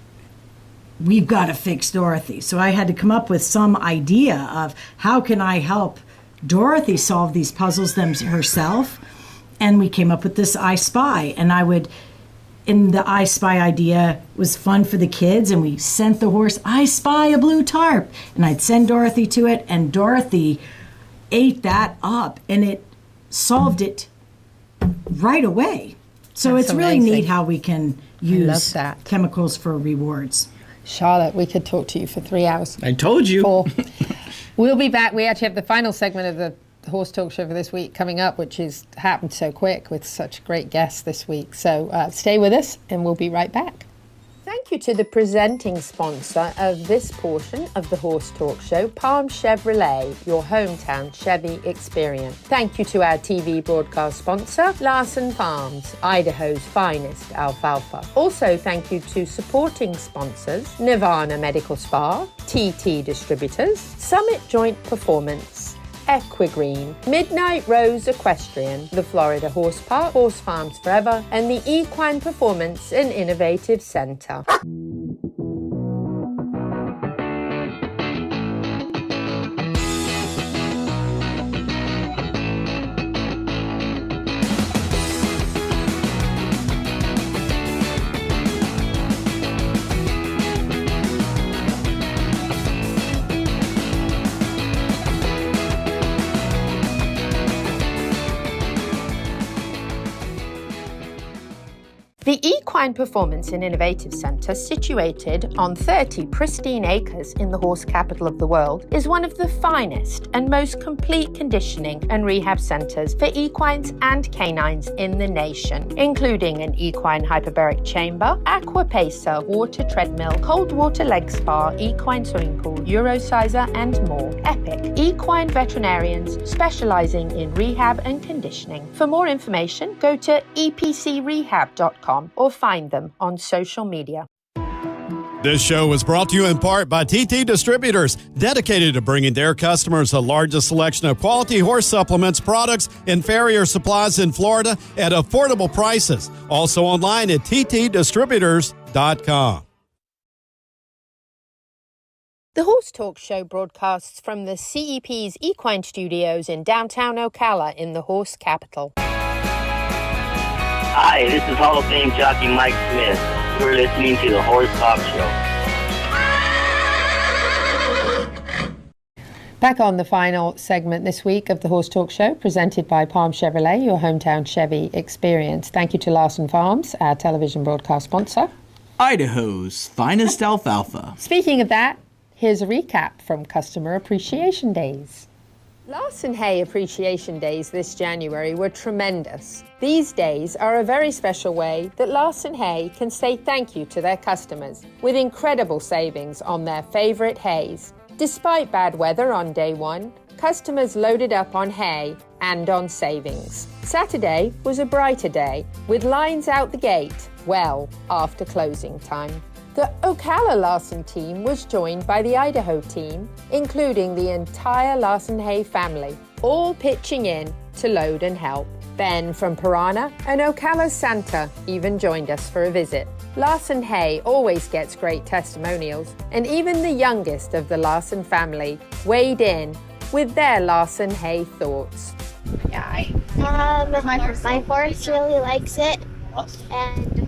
we've got to fix Dorothy. So I had to come up with some idea of how can I help Dorothy solve these puzzles herself. And we came up with this I Spy. And the I Spy idea was fun for the kids. And we sent the horse, I spy a blue tarp. And I'd send Dorothy to it. And Dorothy ate that up. And it solved it right away. So That's it's really amazing. neat how we can use chemicals for rewards. Charlotte, we could talk to you for 3 hours. I told you. 4. We'll be back. We actually have the final segment of the Horse Talk Show for this week coming up, which has happened so quick with such great guests this week. So stay with us and we'll be right back. Thank you to the presenting sponsor of this portion of the Horse Talk Show, Palm Chevrolet, your hometown Chevy experience. Thank you to our TV broadcast sponsor, Larsen Farms, Idaho's finest alfalfa. Also, thank you to supporting sponsors, Nirvana Medical Spa, TT Distributors, Summit Joint Performance, Equigreen, Midnight Rose Equestrian, the Florida Horse Park, Horse Farms Forever, and the Equine Performance and Innovative Center. The Equine Performance and Innovative Center, situated on 30 pristine acres in the horse capital of the world, is one of the finest and most complete conditioning and rehab centers for equines and canines in the nation, including an equine hyperbaric chamber, aqua pacer, water treadmill, cold water leg spa, equine swimming pool, Eurosizer, and more. Epic equine veterinarians specializing in rehab and conditioning. For more information, go to epcrehab.com or find them on social media. This show was brought to you in part by TT Distributors, dedicated to bringing their customers the largest selection of quality horse supplements, products, and farrier supplies in Florida at affordable prices. Also online at ttdistributors.com. The Horse Talk Show broadcasts from the CEP's Equine Studios in downtown Ocala in the horse capital. Hi, this is Hall of Fame jockey Mike Smith. You're listening to the Horse Talk Show. Back on the final segment this week of the Horse Talk Show, presented by Palm Chevrolet, your hometown Chevy experience. Thank you to Larsen Farms, our television broadcast sponsor. Idaho's finest alfalfa. Speaking of that, here's a recap from Customer Appreciation Days. Larsen Hay Appreciation Days this January were tremendous. These days are a very special way that Larsen Hay can say thank you to their customers with incredible savings on their favorite hays. Despite bad weather on day one, customers loaded up on hay and on savings. Saturday was a brighter day with lines out the gate well after closing time. The Ocala Larsen team was joined by the Idaho team, including the entire Larsen Hay family, all pitching in to load and help. Ben from Piranha and Ocala Santa even joined us for a visit. Larsen Hay always gets great testimonials, and even the youngest of the Larsen family weighed in with their Larsen Hay thoughts. My horse really likes it, and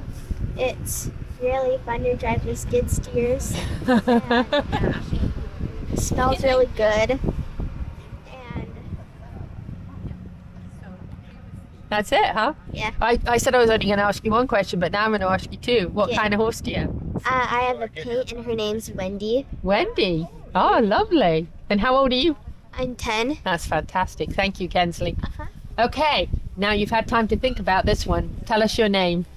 it's really fun to drive the skid steers. It smells really good. That's it, huh? Yeah. I said I was only going to ask you one question, but now I'm going to ask you two. What kind of horse do you have? I have a pit, and her name's Wendy. Wendy. Oh, lovely. And how old are you? I'm 10. That's fantastic. Thank you, Kensley. Okay, now you've had time to think about this one. Tell us your name.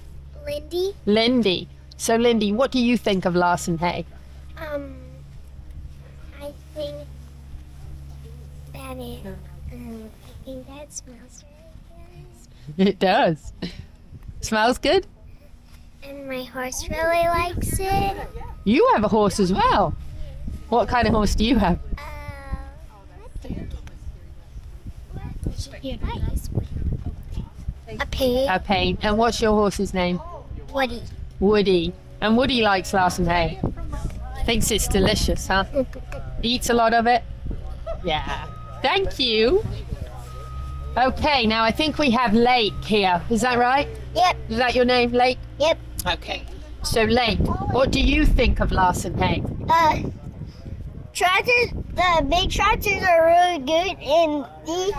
Lindy. Lindy. So, Lindy, what do you think of Larsen Hay? I think that smells It does. Smells good? and my horse really likes it. You have a horse as well. What kind of horse do you have? A pig. A pain. And what's your horse's name? Woody. Woody. And Woody likes Larsen Hay. Thinks it's delicious, huh? Eats a lot of it? Yeah. Thank you. Okay, now I think we have Lake here. Is that right? Yep. Is that your name, Lake? Yep. Okay. So, Lake, what do you think of Larsen Hay? Tractors, the big tractors are really good, and they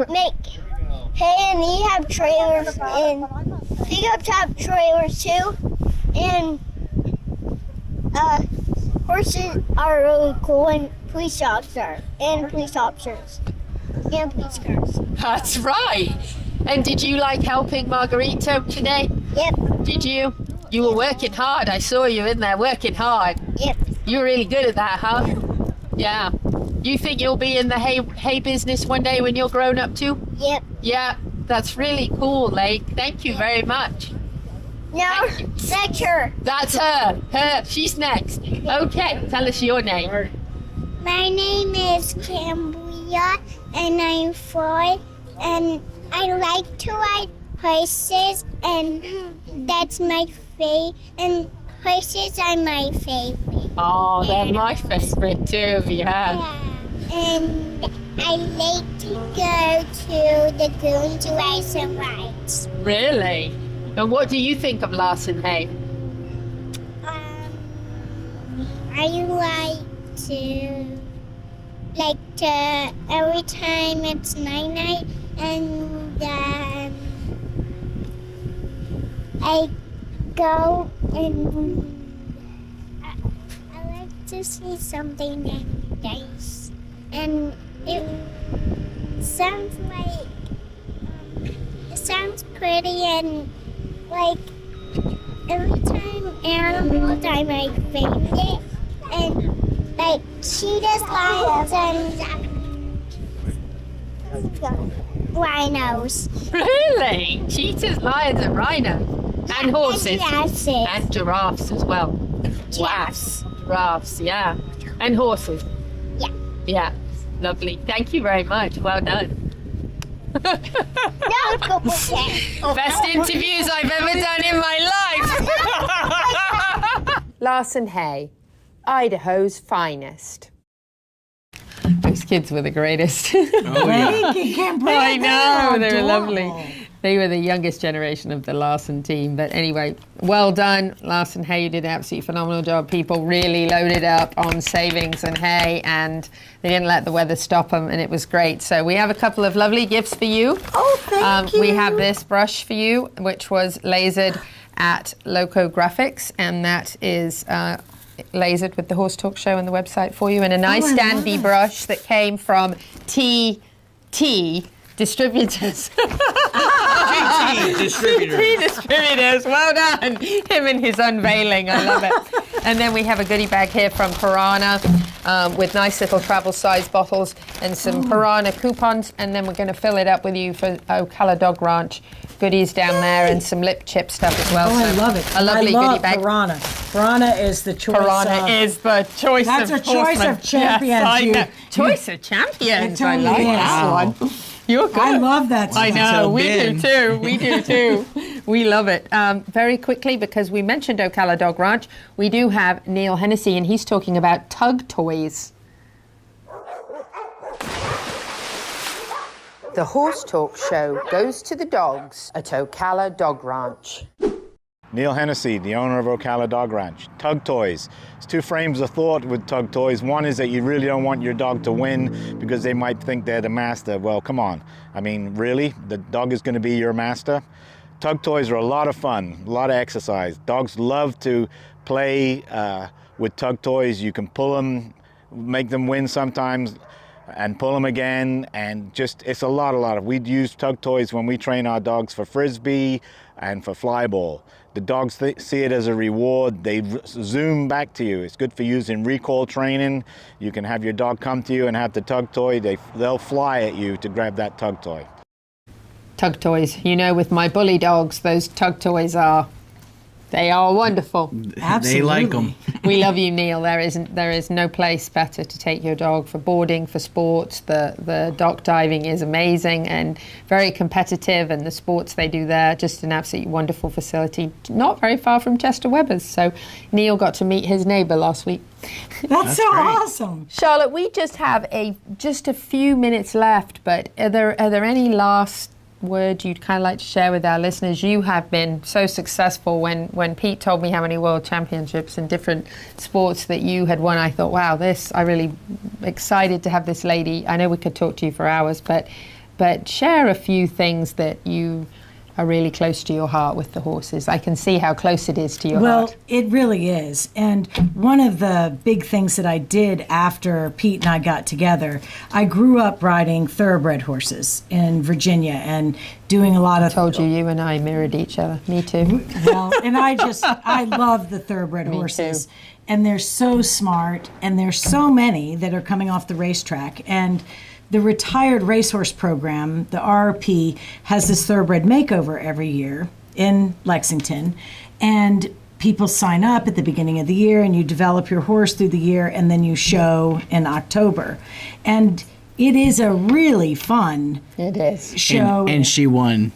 make hay, and they have trailers and pickup top trailers too, and horses are really cool, and police dogs are, and police officers, and police cars. That's right. And did you like helping Margarito today? Yep. Did you? You were working hard. I saw you in there working hard. Yep. You were really good at that, huh? Yeah. You think you'll be in the hay business one day when you're grown up too? Yep. Yeah. That's really cool, Lake. Thank you very much. No, that's her. That's her. Her. She's next. Okay. Tell us your name. My name is Cambria, and I'm 4, and I like to ride horses, and that's my favorite, and horses are my favorite. Oh, they're my favorite too, yeah. And I like to go to the lagoon to ride some rides. Really? And what do you think of Larsen Hay? I like to every time it's night, and I go and I like to see something nice, and it sounds pretty, and like every time animals are my favorite, and like cheetahs, lions, and rhinos. Really? Cheetahs, lions, and rhinos. And horses. Giraffes. And giraffes as well. Giraffes. Giraffes, yeah. And horses. Yeah. Yeah. Lovely. Thank you very much. Well done. Best Best interviews I've ever done in my life. Larsen Hay, Idaho's finest. Those kids were the greatest. You can't bring I it know, down. they were Adorable. lovely. They were the youngest generation of the Larsen team. But anyway, well done, Larsen Hay. You did an absolutely phenomenal job. People really loaded up on savings and hay, and they didn't let the weather stop them, and it was great. So we have a couple of lovely gifts for you. Oh, thank you. We have this brush for you, which was lasered at Loco Graphics, and that is lasered with the Horse Talk Show on the website for you, and a nice Danby brush that came from TT Distributors. GT Distributors. GT Distributors. Well done. Him and his unveiling. I love it. And then we have a goodie bag here from Piranha with nice little travel size bottles and some Piranha coupons. And then we're going to fill it up with you for Ocala Dog Ranch goodies down there and some lip chip stuff as well. Oh, I love it. A lovely I love goodie bag. Piranha. Piranha is the choice. Piranha is the choice That's of a choice horsemen. of champions. Yes, I you- know. Choice of champions. It totally I like is. that one. You're good. I love that I stuff. know, So we Ben. do too. We do too. We love it. Very quickly, because we mentioned Ocala Dog Ranch, we do have Neil Hennessey, and he's talking about tug toys. The Horse Talk Show goes to the dogs at Ocala Dog Ranch. Neil Hennessey, the owner of Ocala Dog Ranch. Tug toys. There's two frames of thought with tug toys. One is that you really don't want your dog to win because they might think they're the master. Well, come on. I mean, really? The dog is going to be your master? Tug toys are a lot of fun, a lot of exercise. Dogs love to play with tug toys. You can pull them, make them win sometimes, and pull them again, and just, it's a lot of. We'd use tug toys when we train our dogs for frisbee and for fly ball. The dogs see it as a reward. They zoom back to you. It's good for using recall training. You can have your dog come to you and have the tug toy. They'll fly at you to grab that tug toy. Tug toys. You know, with my bully dogs, those tug toys they are wonderful. They like them. We love you, Neil. There is no place better to take your dog for boarding, for sports. The dock diving is amazing and very competitive, and the sports they do there, just an absolutely wonderful facility, not very far from Chester Webbers. So Neil got to meet his neighbour last week. That's so great. awesome. Charlotte, we just have just a few minutes left, but are there any last word you'd kind of like to share with our listeners? You have been so successful. When Pete told me how many world championships in different sports that you had won, I thought, wow, I really excited to have this lady. I know we could talk to you for hours, but share a few things that you are really close to your heart with the horses. I can see how close it is to your heart. Well, it really is. And one of the big things that I did after Pete and I got together, I grew up riding thoroughbred horses in Virginia and doing a lot of... I told you and I mirrored each other. Me too. Well, and I love the thoroughbred horses. too. And they're so smart, and there's so many that are coming off the racetrack. And the retired racehorse program, the RRP, has this thoroughbred makeover every year in Lexington. And people sign up at the beginning of the year, and you develop your horse through the year, and then you show in October. And it is a really fun show. And she won.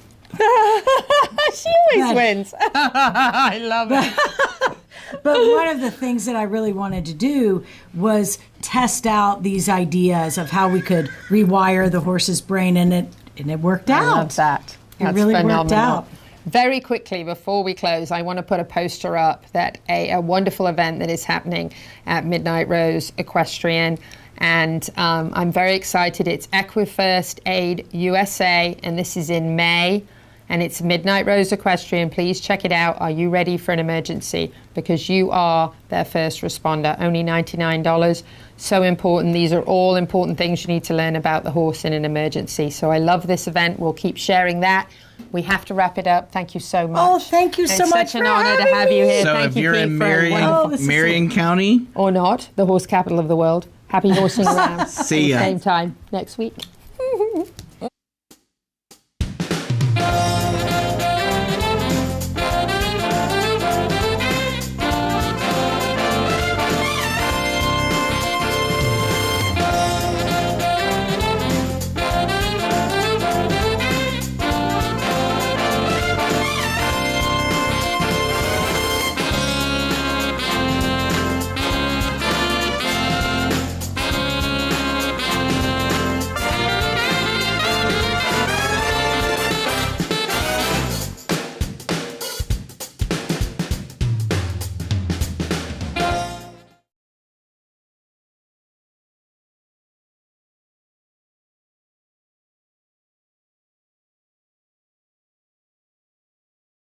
She always wins. I love it. But one of the things that I really wanted to do was test out these ideas of how we could rewire the horse's brain, and it worked out. I love that. It really phenomenal. worked out. Very quickly, before we close, I want to put a poster up that a wonderful event that is happening at Midnight Rose Equestrian. And I'm very excited. It's Equifirst Aid USA, and this is in May. And it's Midnight Rose Equestrian. Please check it out. Are you ready for an emergency? Because you are their first responder. Only $99. So important. These are all important things you need to learn about the horse in an emergency. So I love this event. We'll keep sharing that. We have to wrap it up. Thank you so much. Oh, thank you so much. It's such an honor to have you here. So Thank if you, you're Pete, in for a wonderful- Marion County, or not, the horse capital of the world, happy horsing around. See at ya. the same time next week.